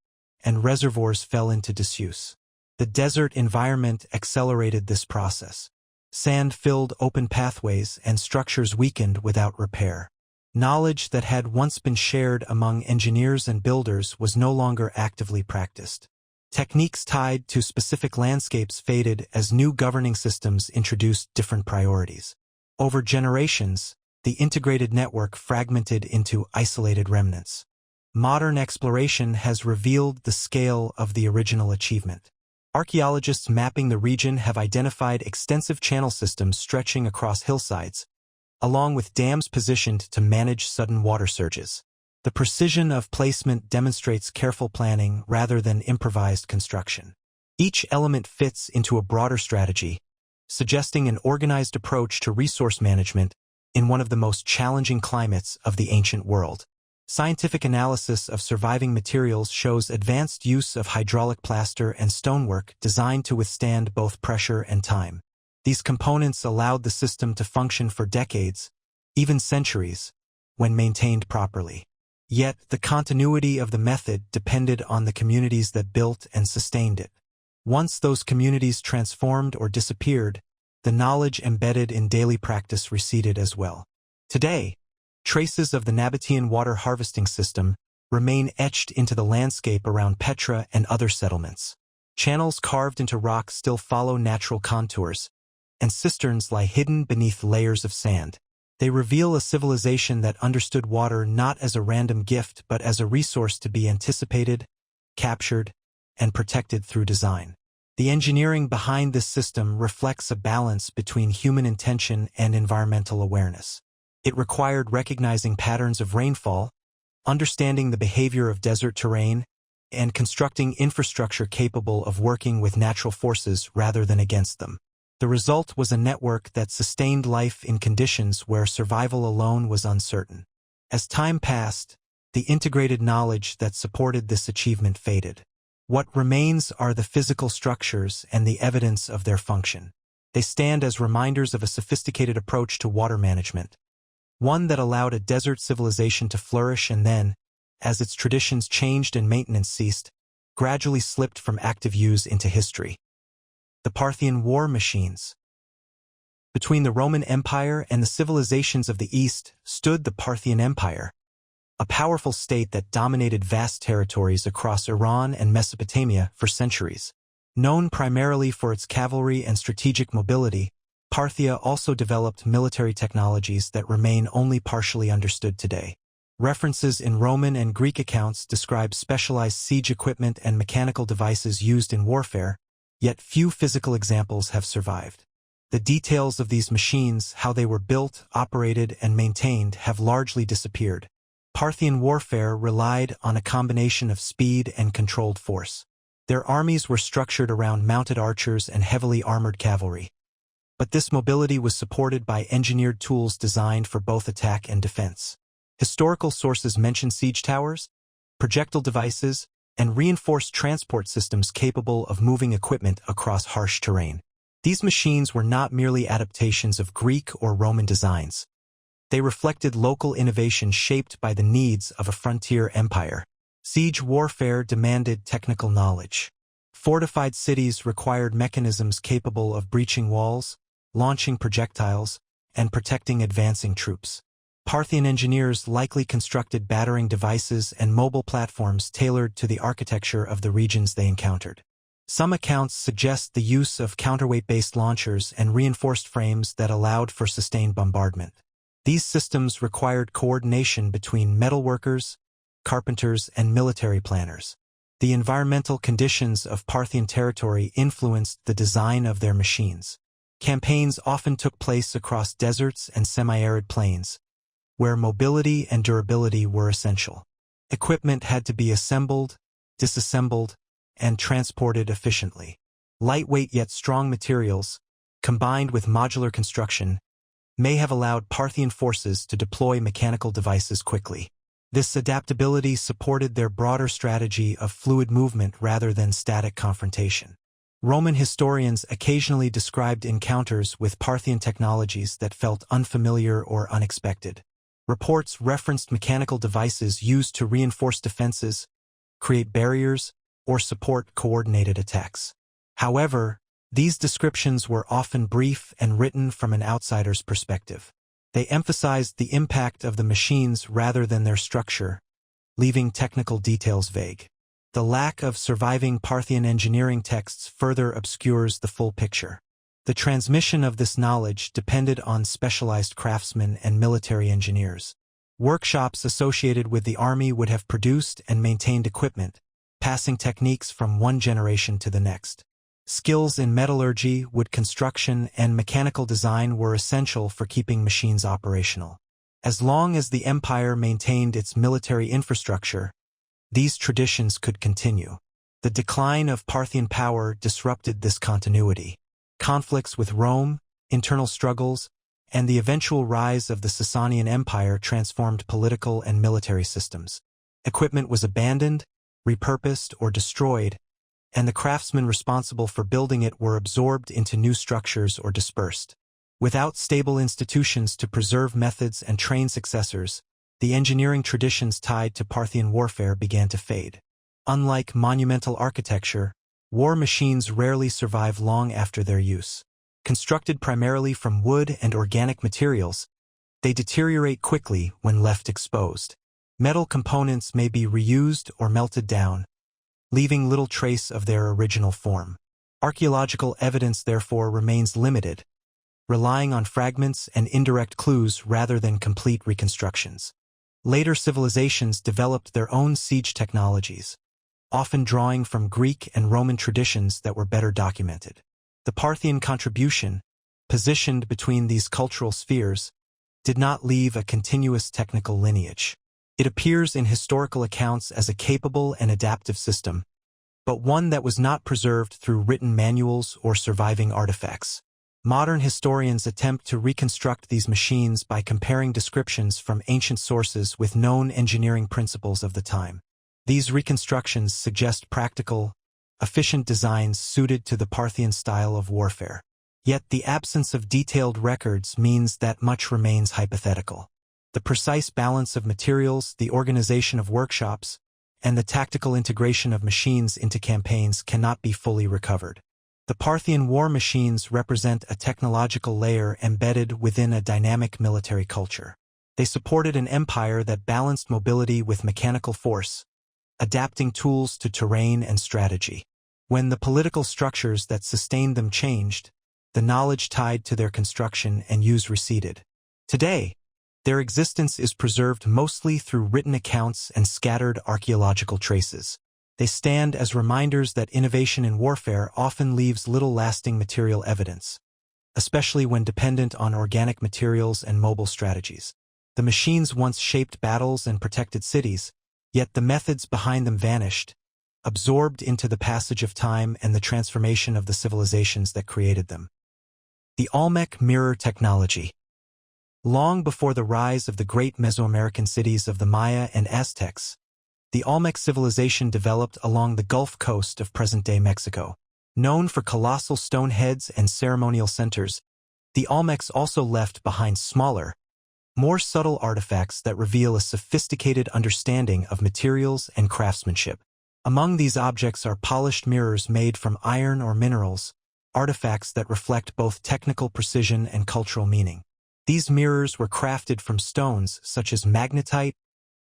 [SPEAKER 1] and reservoirs fell into disuse. The desert environment accelerated this process. Sand filled open pathways and structures weakened without repair. Knowledge that had once been shared among engineers and builders was no longer actively practiced. Techniques tied to specific landscapes faded as new governing systems introduced different priorities. Over generations, the integrated network fragmented into isolated remnants. Modern exploration has revealed the scale of the original achievement. Archaeologists mapping the region have identified extensive channel systems stretching across hillsides, along with dams positioned to manage sudden water surges. The precision of placement demonstrates careful planning rather than improvised construction. Each element fits into a broader strategy, suggesting an organized approach to resource management in one of the most challenging climates of the ancient world. Scientific analysis of surviving materials shows advanced use of hydraulic plaster and stonework designed to withstand both pressure and time. These components allowed the system to function for decades, even centuries, when maintained properly. Yet, the continuity of the method depended on the communities that built and sustained it. Once those communities transformed or disappeared, the knowledge embedded in daily practice receded as well. Today, traces of the Nabataean water harvesting system remain etched into the landscape around Petra and other settlements. Channels carved into rock still follow natural contours, and cisterns lie hidden beneath layers of sand. They reveal a civilization that understood water not as a random gift but as a resource to be anticipated, captured, and protected through design. The engineering behind this system reflects a balance between human intention and environmental awareness. It required recognizing patterns of rainfall, understanding the behavior of desert terrain, and constructing infrastructure capable of working with natural forces rather than against them. The result was a network that sustained life in conditions where survival alone was uncertain. As time passed, the integrated knowledge that supported this achievement faded. What remains are the physical structures and the evidence of their function. They stand as reminders of a sophisticated approach to water management, one that allowed a desert civilization to flourish and then, as its traditions changed and maintenance ceased, gradually slipped from active use into history. The Parthian War Machines. Between the Roman Empire and the civilizations of the East stood the Parthian Empire, a powerful state that dominated vast territories across Iran and Mesopotamia for centuries. Known primarily for its cavalry and strategic mobility, Parthia also developed military technologies that remain only partially understood today. References in Roman and Greek accounts describe specialized siege equipment and mechanical devices used in warfare, yet few physical examples have survived. The details of these machines, how they were built, operated, and maintained, have largely disappeared. Parthian warfare relied on a combination of speed and controlled force. Their armies were structured around mounted archers and heavily armored cavalry. But this mobility was supported by engineered tools designed for both attack and defense. Historical sources mention siege towers, projectile devices, and reinforced transport systems capable of moving equipment across harsh terrain. These machines were not merely adaptations of Greek or Roman designs. They reflected local innovation shaped by the needs of a frontier empire. Siege warfare demanded technical knowledge. Fortified cities required mechanisms capable of breaching walls, launching projectiles, and protecting advancing troops. Parthian engineers likely constructed battering devices and mobile platforms tailored to the architecture of the regions they encountered. Some accounts suggest the use of counterweight-based launchers and reinforced frames that allowed for sustained bombardment. These systems required coordination between metalworkers, carpenters, and military planners. The environmental conditions of Parthian territory influenced the design of their machines. Campaigns often took place across deserts and semi-arid plains, where mobility and durability were essential. Equipment had to be assembled, disassembled, and transported efficiently. Lightweight yet strong materials, combined with modular construction, may have allowed Parthian forces to deploy mechanical devices quickly. This adaptability supported their broader strategy of fluid movement rather than static confrontation. Roman historians occasionally described encounters with Parthian technologies that felt unfamiliar or unexpected. Reports referenced mechanical devices used to reinforce defenses, create barriers, or support coordinated attacks. However, these descriptions were often brief and written from an outsider's perspective. They emphasized the impact of the machines rather than their structure, leaving technical details vague. The lack of surviving Parthian engineering texts further obscures the full picture. The transmission of this knowledge depended on specialized craftsmen and military engineers. Workshops associated with the army would have produced and maintained equipment, passing techniques from one generation to the next. Skills in metallurgy, wood construction, and mechanical design were essential for keeping machines operational. As long as the empire maintained its military infrastructure, these traditions could continue. The decline of Parthian power disrupted this continuity. Conflicts with Rome, internal struggles, and the eventual rise of the Sasanian Empire transformed political and military systems. Equipment was abandoned, repurposed, or destroyed, and the craftsmen responsible for building it were absorbed into new structures or dispersed. Without stable institutions to preserve methods and train successors, the engineering traditions tied to Parthian warfare began to fade. Unlike monumental architecture, war machines rarely survive long after their use. Constructed primarily from wood and organic materials, they deteriorate quickly when left exposed. Metal components may be reused or melted down, leaving little trace of their original form. Archaeological evidence therefore remains limited, relying on fragments and indirect clues rather than complete reconstructions. Later civilizations developed their own siege technologies, often drawing from Greek and Roman traditions that were better documented. The Parthian contribution, positioned between these cultural spheres, did not leave a continuous technical lineage. It appears in historical accounts as a capable and adaptive system, but one that was not preserved through written manuals or surviving artifacts. Modern historians attempt to reconstruct these machines by comparing descriptions from ancient sources with known engineering principles of the time. These reconstructions suggest practical, efficient designs suited to the Parthian style of warfare. Yet the absence of detailed records means that much remains hypothetical. The precise balance of materials, the organization of workshops, and the tactical integration of machines into campaigns cannot be fully recovered. The Parthian War Machines represent a technological layer embedded within a dynamic military culture. They supported an empire that balanced mobility with mechanical force, adapting tools to terrain and strategy. When the political structures that sustained them changed, the knowledge tied to their construction and use receded. Today, their existence is preserved mostly through written accounts and scattered archaeological traces. They stand as reminders that innovation in warfare often leaves little lasting material evidence, especially when dependent on organic materials and mobile strategies. The machines once shaped battles and protected cities, yet the methods behind them vanished, absorbed into the passage of time and the transformation of the civilizations that created them. The Olmec mirror technology. Long before the rise of the great Mesoamerican cities of the Maya and Aztecs, the Olmec civilization developed along the Gulf Coast of present-day Mexico. Known for colossal stone heads and ceremonial centers, the Olmecs also left behind smaller, more subtle artifacts that reveal a sophisticated understanding of materials and craftsmanship. Among these objects are polished mirrors made from iron or minerals, artifacts that reflect both technical precision and cultural meaning. These mirrors were crafted from stones such as magnetite,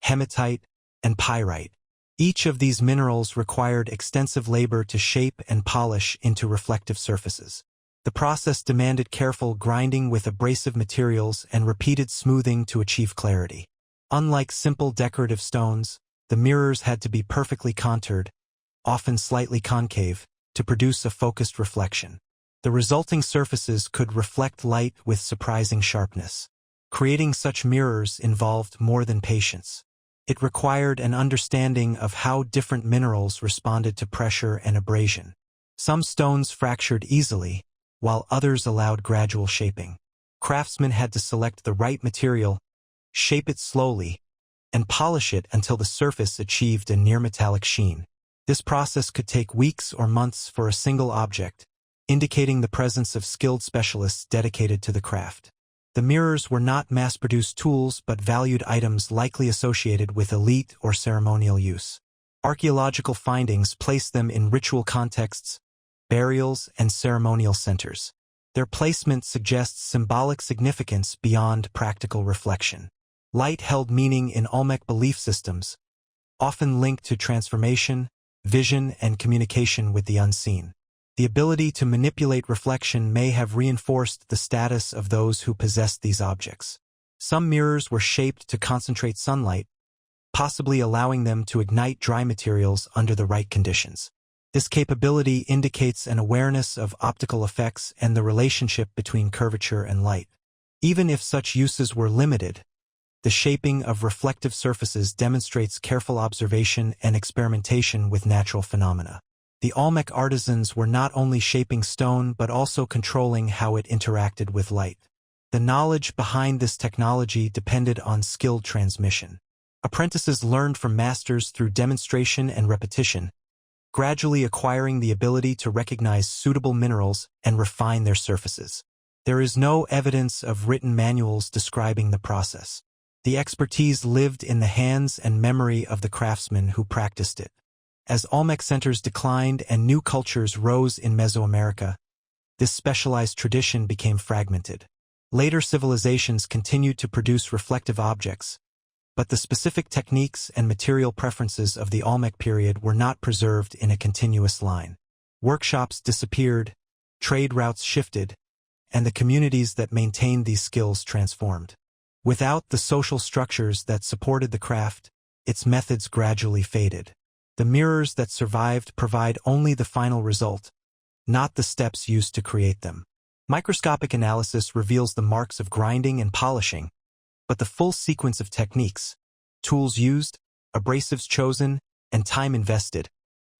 [SPEAKER 1] hematite, and pyrite. Each of these minerals required extensive labor to shape and polish into reflective surfaces. The process demanded careful grinding with abrasive materials and repeated smoothing to achieve clarity. Unlike simple decorative stones, the mirrors had to be perfectly contoured, often slightly concave, to produce a focused reflection. The resulting surfaces could reflect light with surprising sharpness. Creating such mirrors involved more than patience. It required an understanding of how different minerals responded to pressure and abrasion. Some stones fractured easily, while others allowed gradual shaping. Craftsmen had to select the right material, shape it slowly, and polish it until the surface achieved a near-metallic sheen. This process could take weeks or months for a single object, indicating the presence of skilled specialists dedicated to the craft. The mirrors were not mass-produced tools but valued items likely associated with elite or ceremonial use. Archaeological findings place them in ritual contexts, burials, and ceremonial centers. Their placement suggests symbolic significance beyond practical reflection. Light held meaning in Olmec belief systems, often linked to transformation, vision, and communication with the unseen. The ability to manipulate reflection may have reinforced the status of those who possessed these objects. Some mirrors were shaped to concentrate sunlight, possibly allowing them to ignite dry materials under the right conditions. This capability indicates an awareness of optical effects and the relationship between curvature and light. Even if such uses were limited, the shaping of reflective surfaces demonstrates careful observation and experimentation with natural phenomena. The Olmec artisans were not only shaping stone but also controlling how it interacted with light. The knowledge behind this technology depended on skilled transmission. Apprentices learned from masters through demonstration and repetition, gradually acquiring the ability to recognize suitable minerals and refine their surfaces. There is no evidence of written manuals describing the process. The expertise lived in the hands and memory of the craftsmen who practiced it. As Olmec centers declined and new cultures rose in Mesoamerica, this specialized tradition became fragmented. Later civilizations continued to produce reflective objects, but the specific techniques and material preferences of the Olmec period were not preserved in a continuous line. Workshops disappeared, trade routes shifted, and the communities that maintained these skills transformed. Without the social structures that supported the craft, its methods gradually faded. The mirrors that survived provide only the final result, not the steps used to create them. Microscopic analysis reveals the marks of grinding and polishing, but the full sequence of techniques, tools used, abrasives chosen, and time invested,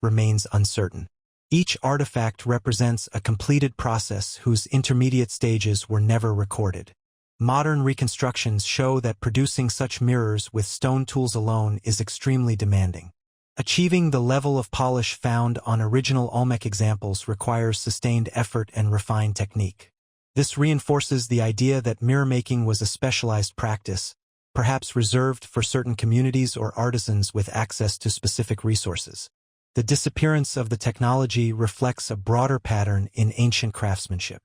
[SPEAKER 1] remains uncertain. Each artifact represents a completed process whose intermediate stages were never recorded. Modern reconstructions show that producing such mirrors with stone tools alone is extremely demanding. Achieving the level of polish found on original Olmec examples requires sustained effort and refined technique. This reinforces the idea that mirror-making was a specialized practice, perhaps reserved for certain communities or artisans with access to specific resources. The disappearance of the technology reflects a broader pattern in ancient craftsmanship.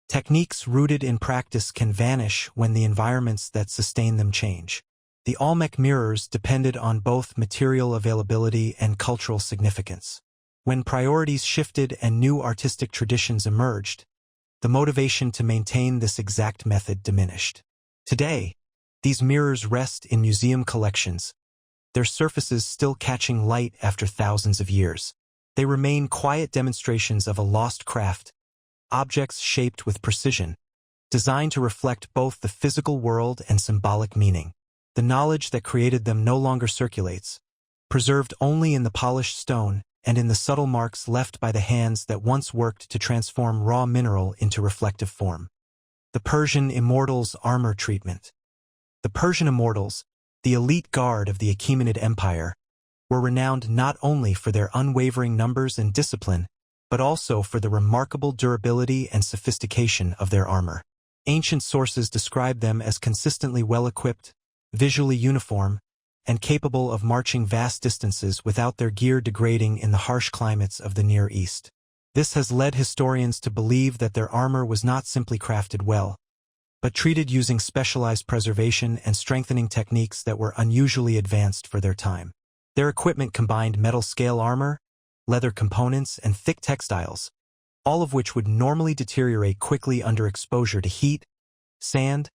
[SPEAKER 1] Techniques rooted in practice can vanish when the environments that sustain them change. The Olmec mirrors depended on both material availability and cultural significance. When priorities shifted and new artistic traditions emerged, the motivation to maintain this exact method diminished. Today, these mirrors rest in museum collections, their surfaces still catching light after thousands of years. They remain quiet demonstrations of a lost craft, objects shaped with precision, designed to reflect both the physical world and symbolic meaning. The knowledge that created them no longer circulates, preserved only in the polished stone and in the subtle marks left by the hands that once worked to transform raw mineral into reflective form. The Persian Immortals armor treatment. The Persian Immortals, the elite guard of the Achaemenid Empire, were renowned not only for their unwavering numbers and discipline, but also for the remarkable durability and sophistication of their armor. Ancient sources describe them as consistently well-equipped, visually uniform, and capable of marching vast distances without their gear degrading in the harsh climates of the Near East. This has led historians to believe that their armor was not simply crafted well, but treated using specialized preservation and strengthening techniques that were unusually advanced for their time. Their equipment combined metal scale armor, leather components, and thick textiles, all of which would normally deteriorate quickly under exposure to heat, sand,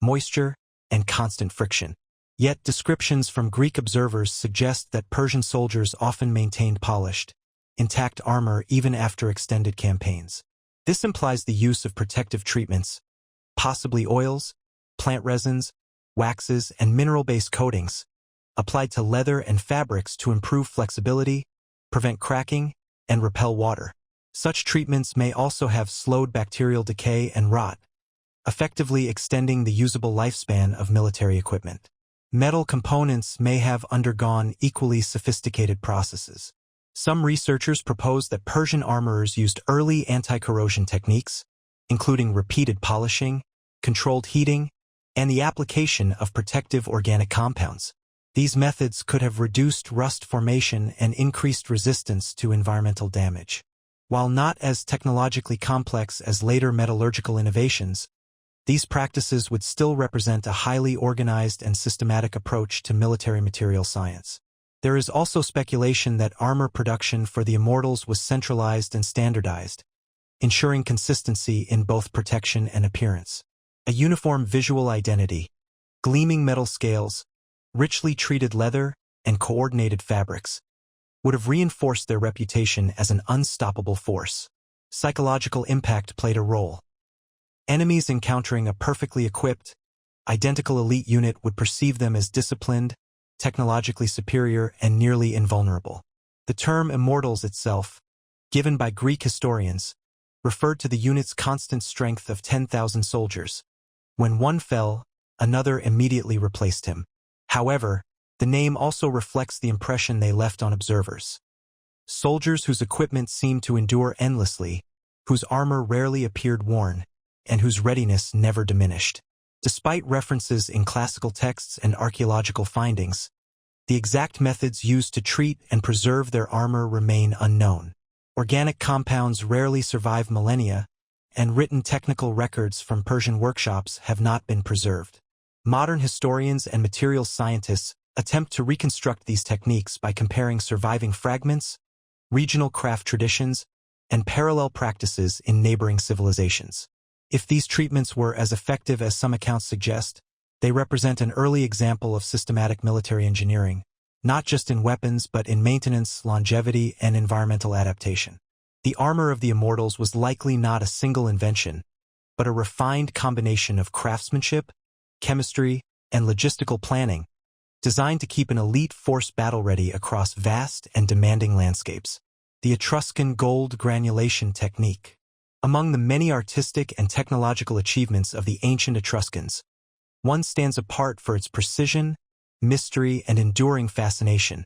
[SPEAKER 1] moisture, and constant friction. Yet descriptions from Greek observers suggest that Persian soldiers often maintained polished, intact armor even after extended campaigns. This implies the use of protective treatments, possibly oils, plant resins, waxes, and mineral-based coatings, applied to leather and fabrics to improve flexibility, prevent cracking, and repel water. Such treatments may also have slowed bacterial decay and rot, effectively extending the usable lifespan of military equipment. Metal components may have undergone equally sophisticated processes. Some researchers propose that Persian armorers used early anti-corrosion techniques, including repeated polishing, controlled heating, and the application of protective organic compounds. These methods could have reduced rust formation and increased resistance to environmental damage. While not as technologically complex as later metallurgical innovations, these practices would still represent a highly organized and systematic approach to military material science. There is also speculation that armor production for the Immortals was centralized and standardized, ensuring consistency in both protection and appearance. A uniform visual identity, gleaming metal scales, richly treated leather, and coordinated fabrics would have reinforced their reputation as an unstoppable force. Psychological impact played a role. Enemies encountering a perfectly equipped, identical elite unit would perceive them as disciplined, technologically superior, and nearly invulnerable. The term Immortals itself, given by Greek historians, referred to the unit's constant strength of 10,000 soldiers. When one fell, another immediately replaced him. However, the name also reflects the impression they left on observers. Soldiers whose equipment seemed to endure endlessly, whose armor rarely appeared worn, and whose readiness never diminished. Despite references in classical texts and archaeological findings, the exact methods used to treat and preserve their armor remain unknown. Organic compounds rarely survive millennia, and written technical records from Persian workshops have not been preserved. Modern historians and materials scientists attempt to reconstruct these techniques by comparing surviving fragments, regional craft traditions, and parallel practices in neighboring civilizations. If these treatments were as effective as some accounts suggest, they represent an early example of systematic military engineering, not just in weapons but in maintenance, longevity, and environmental adaptation. The armor of the Immortals was likely not a single invention, but a refined combination of craftsmanship, chemistry, and logistical planning, designed to keep an elite force battle-ready across vast and demanding landscapes. The Etruscan gold granulation technique. Among the many artistic and technological achievements of the ancient Etruscans, one stands apart for its precision, mystery, and enduring fascination.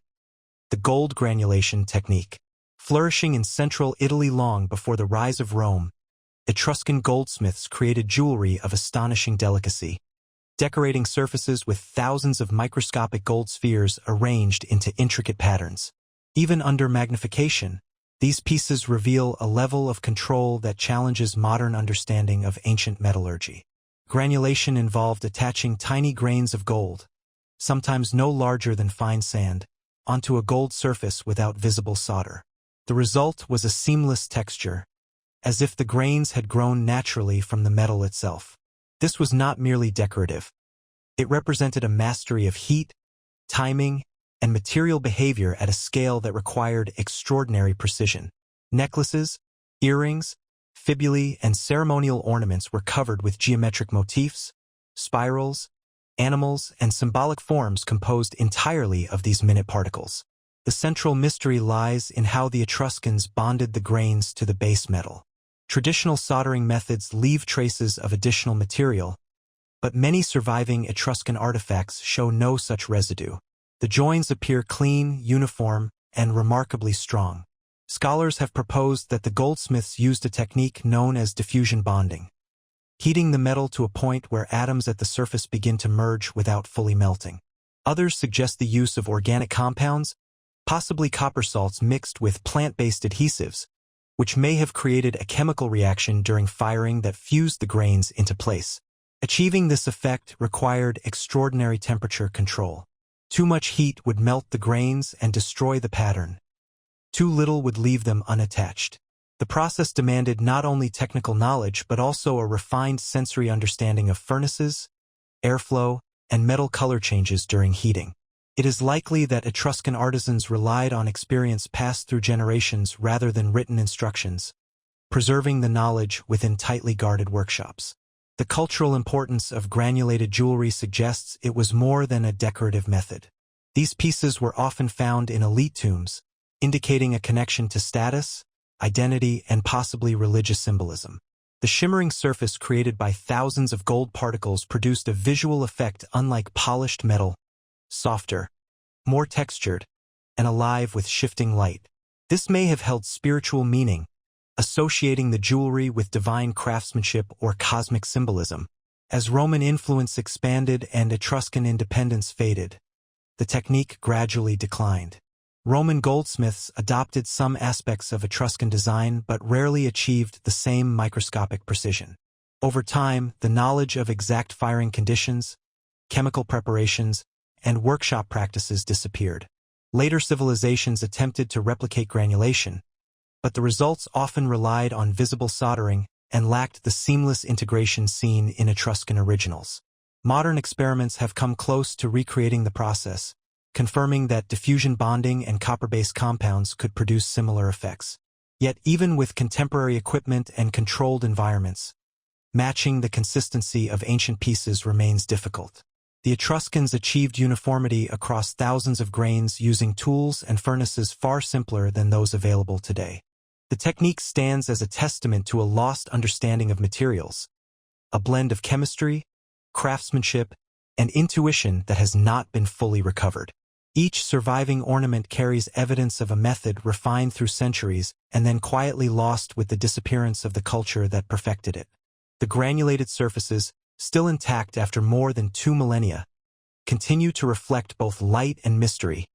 [SPEAKER 1] the gold granulation technique. Flourishing in central Italy long before the rise of Rome, Etruscan goldsmiths created jewelry of astonishing delicacy, decorating surfaces with thousands of microscopic gold spheres arranged into intricate patterns. Even under magnification, these pieces reveal a level of control that challenges modern understanding of ancient metallurgy. Granulation involved attaching tiny grains of gold, sometimes no larger than fine sand, onto a gold surface without visible solder. The result was a seamless texture, as if the grains had grown naturally from the metal itself. This was not merely decorative. It represented a mastery of heat, timing, and material behavior at a scale that required extraordinary precision. Necklaces, earrings, fibulae, and ceremonial ornaments were covered with geometric motifs, spirals, animals, and symbolic forms composed entirely of these minute particles. The central mystery lies in how the Etruscans bonded the grains to the base metal. Traditional soldering methods leave traces of additional material, but many surviving Etruscan artifacts show no such residue. The joins appear clean, uniform, and remarkably strong. Scholars have proposed that the goldsmiths used a technique known as diffusion bonding, heating the metal to a point where atoms at the surface begin to merge without fully melting. Others suggest the use of organic compounds, possibly copper salts mixed with plant-based adhesives, which may have created a chemical reaction during firing that fused the grains into place. Achieving this effect required extraordinary temperature control. Too much heat would melt the grains and destroy the pattern. Too little would leave them unattached. The process demanded not only technical knowledge but also a refined sensory understanding of furnaces, airflow, and metal color changes during heating. It is likely that Etruscan artisans relied on experience passed through generations rather than written instructions, preserving the knowledge within tightly guarded workshops. The cultural importance of granulated jewelry suggests it was more than a decorative method. These pieces were often found in elite tombs, indicating a connection to status, identity, and possibly religious symbolism. The shimmering surface created by thousands of gold particles produced a visual effect unlike polished metal, softer, more textured, and alive with shifting light. This may have held spiritual meaning, associating the jewelry with divine craftsmanship or cosmic symbolism. As Roman influence expanded and Etruscan independence faded, the technique gradually declined. Roman goldsmiths adopted some aspects of Etruscan design but rarely achieved the same microscopic precision. Over time, the knowledge of exact firing conditions, chemical preparations, and workshop practices disappeared. Later civilizations attempted to replicate granulation, but the results often relied on visible soldering and lacked the seamless integration seen in Etruscan originals. Modern experiments have come close to recreating the process, confirming that diffusion bonding and copper-based compounds could produce similar effects. Yet even with contemporary equipment and controlled environments, matching the consistency of ancient pieces remains difficult. The Etruscans achieved uniformity across thousands of grains using tools and furnaces far simpler than those available today. The technique stands as a testament to a lost understanding of materials, a blend of chemistry, craftsmanship, and intuition that has not been fully recovered. Each surviving ornament carries evidence of a method refined through centuries and then quietly lost with the disappearance of the culture that perfected it. The granulated surfaces, still intact after more than 2 millennia, continue to reflect both light and mystery,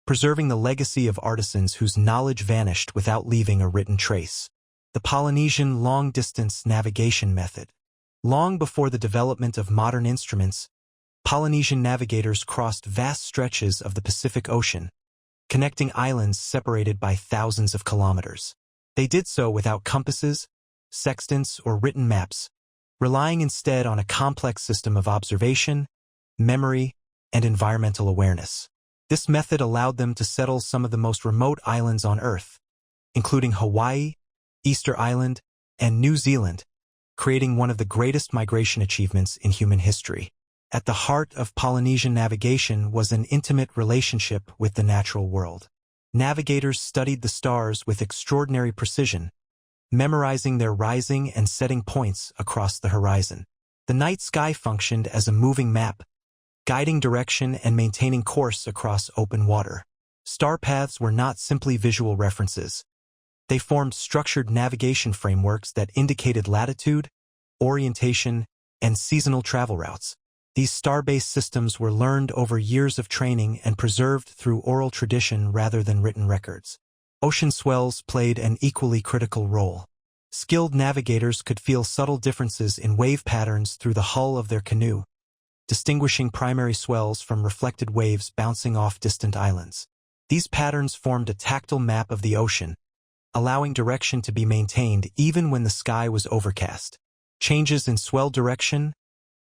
[SPEAKER 1] preserving the legacy of artisans whose knowledge vanished without leaving a written trace. The Polynesian long-distance navigation method. Long before the development of modern instruments, Polynesian navigators crossed vast stretches of the Pacific Ocean, connecting islands separated by thousands of kilometers. They did so without compasses, sextants, or written maps, relying instead on a complex system of observation, memory, and environmental awareness. This method allowed them to settle some of the most remote islands on Earth, including Hawaii, Easter Island, and New Zealand, creating one of the greatest migration achievements in human history. At the heart of Polynesian navigation was an intimate relationship with the natural world. Navigators studied the stars with extraordinary precision, memorizing their rising and setting points across the horizon. The night sky functioned as a moving map, guiding direction and maintaining course across open water. Star paths were not simply visual references. They formed structured navigation frameworks that indicated latitude, orientation, and seasonal travel routes. These star-based systems were learned over years of training and preserved through oral tradition rather than written records. Ocean swells played an equally critical role. Skilled navigators could feel subtle differences in wave patterns through the hull of their canoe, distinguishing primary swells from reflected waves bouncing off distant islands. These patterns formed a tactile map of the ocean, allowing direction to be maintained even when the sky was overcast. Changes in swell direction,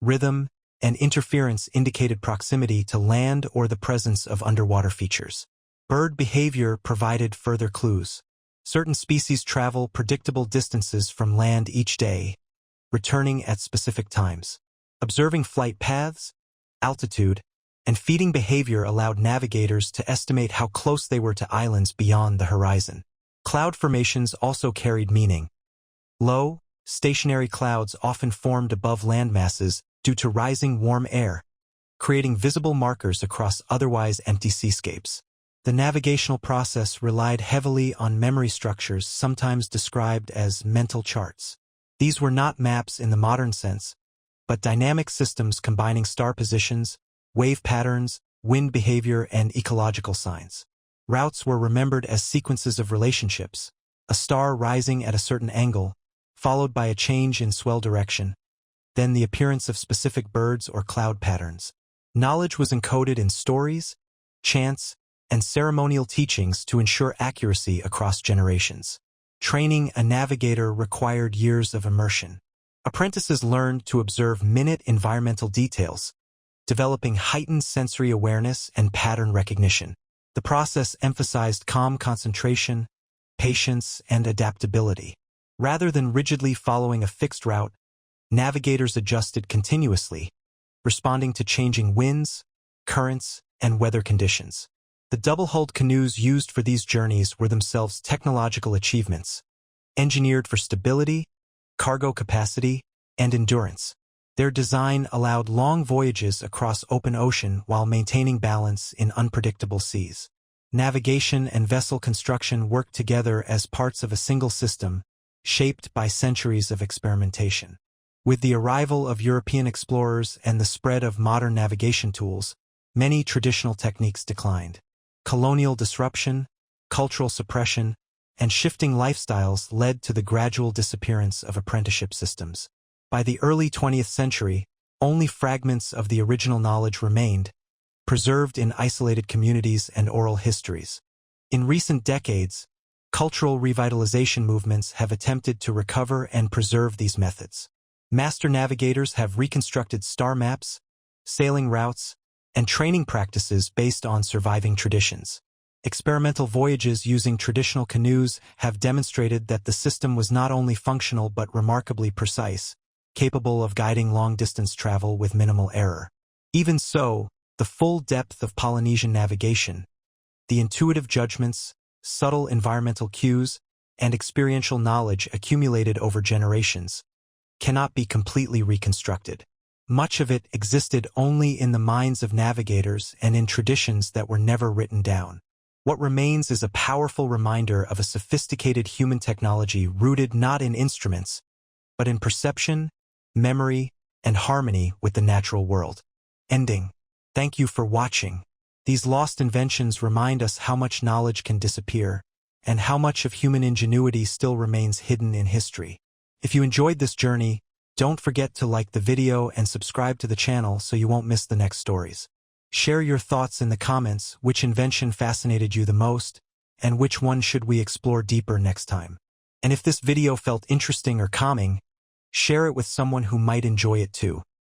[SPEAKER 1] rhythm, and interference indicated proximity to land or the presence of underwater features. Bird behavior provided further clues. Certain species travel predictable distances from land each day, returning at specific times. Observing flight paths, altitude, and feeding behavior allowed navigators to estimate how close they were to islands beyond the horizon. Cloud formations also carried meaning. Low, stationary clouds often formed above landmasses due to rising warm air, creating visible markers across otherwise empty seascapes. The navigational process relied heavily on memory structures sometimes described as mental charts. These were not maps in the modern sense, but dynamic systems combining star positions, wave patterns, wind behavior, and ecological signs. Routes were remembered as sequences of relationships, a star rising at a certain angle, followed by a change in swell direction, then the appearance of specific birds or cloud patterns. Knowledge was encoded in stories, chants, and ceremonial teachings to ensure accuracy across generations. Training a navigator required years of immersion. Apprentices learned to observe minute environmental details, developing heightened sensory awareness and pattern recognition. The process emphasized calm concentration, patience, and adaptability. Rather than rigidly following a fixed route, navigators adjusted continuously, responding to changing winds, currents, and weather conditions. The double-hulled canoes used for these journeys were themselves technological achievements, engineered for stability, cargo capacity, and endurance. Their design allowed long voyages across open ocean while maintaining balance in unpredictable seas. Navigation and vessel construction worked together as parts of a single system, shaped by centuries of experimentation. With the arrival of European explorers and the spread of modern navigation tools, many traditional techniques declined. Colonial disruption, cultural suppression, and shifting lifestyles led to the gradual disappearance of apprenticeship systems. By the early 20th century, only fragments of the original knowledge remained, preserved in isolated communities and oral histories. In recent decades, cultural revitalization movements have attempted to recover and preserve these methods. Master navigators have reconstructed star maps, sailing routes, and training practices based on surviving traditions. Experimental voyages using traditional canoes have demonstrated that the system was not only functional but remarkably precise, capable of guiding long-distance travel with minimal error. Even so, the full depth of Polynesian navigation, the intuitive judgments, subtle environmental cues, and experiential knowledge accumulated over generations, cannot be completely reconstructed. Much of it existed only in the minds of navigators and in traditions that were never written down. What remains is a powerful reminder of a sophisticated human technology rooted not in instruments, but in perception, memory, and harmony with the natural world. Ending. Thank you for watching. These lost inventions remind us how much knowledge can disappear, and how much of human ingenuity still remains hidden in history. If you enjoyed this journey, don't forget to like the video and subscribe to the channel so you won't miss the next stories. Share your thoughts in the comments, which invention fascinated you the most, and which one should we explore deeper next time. And if this video felt interesting or calming, share it with someone who might enjoy it too.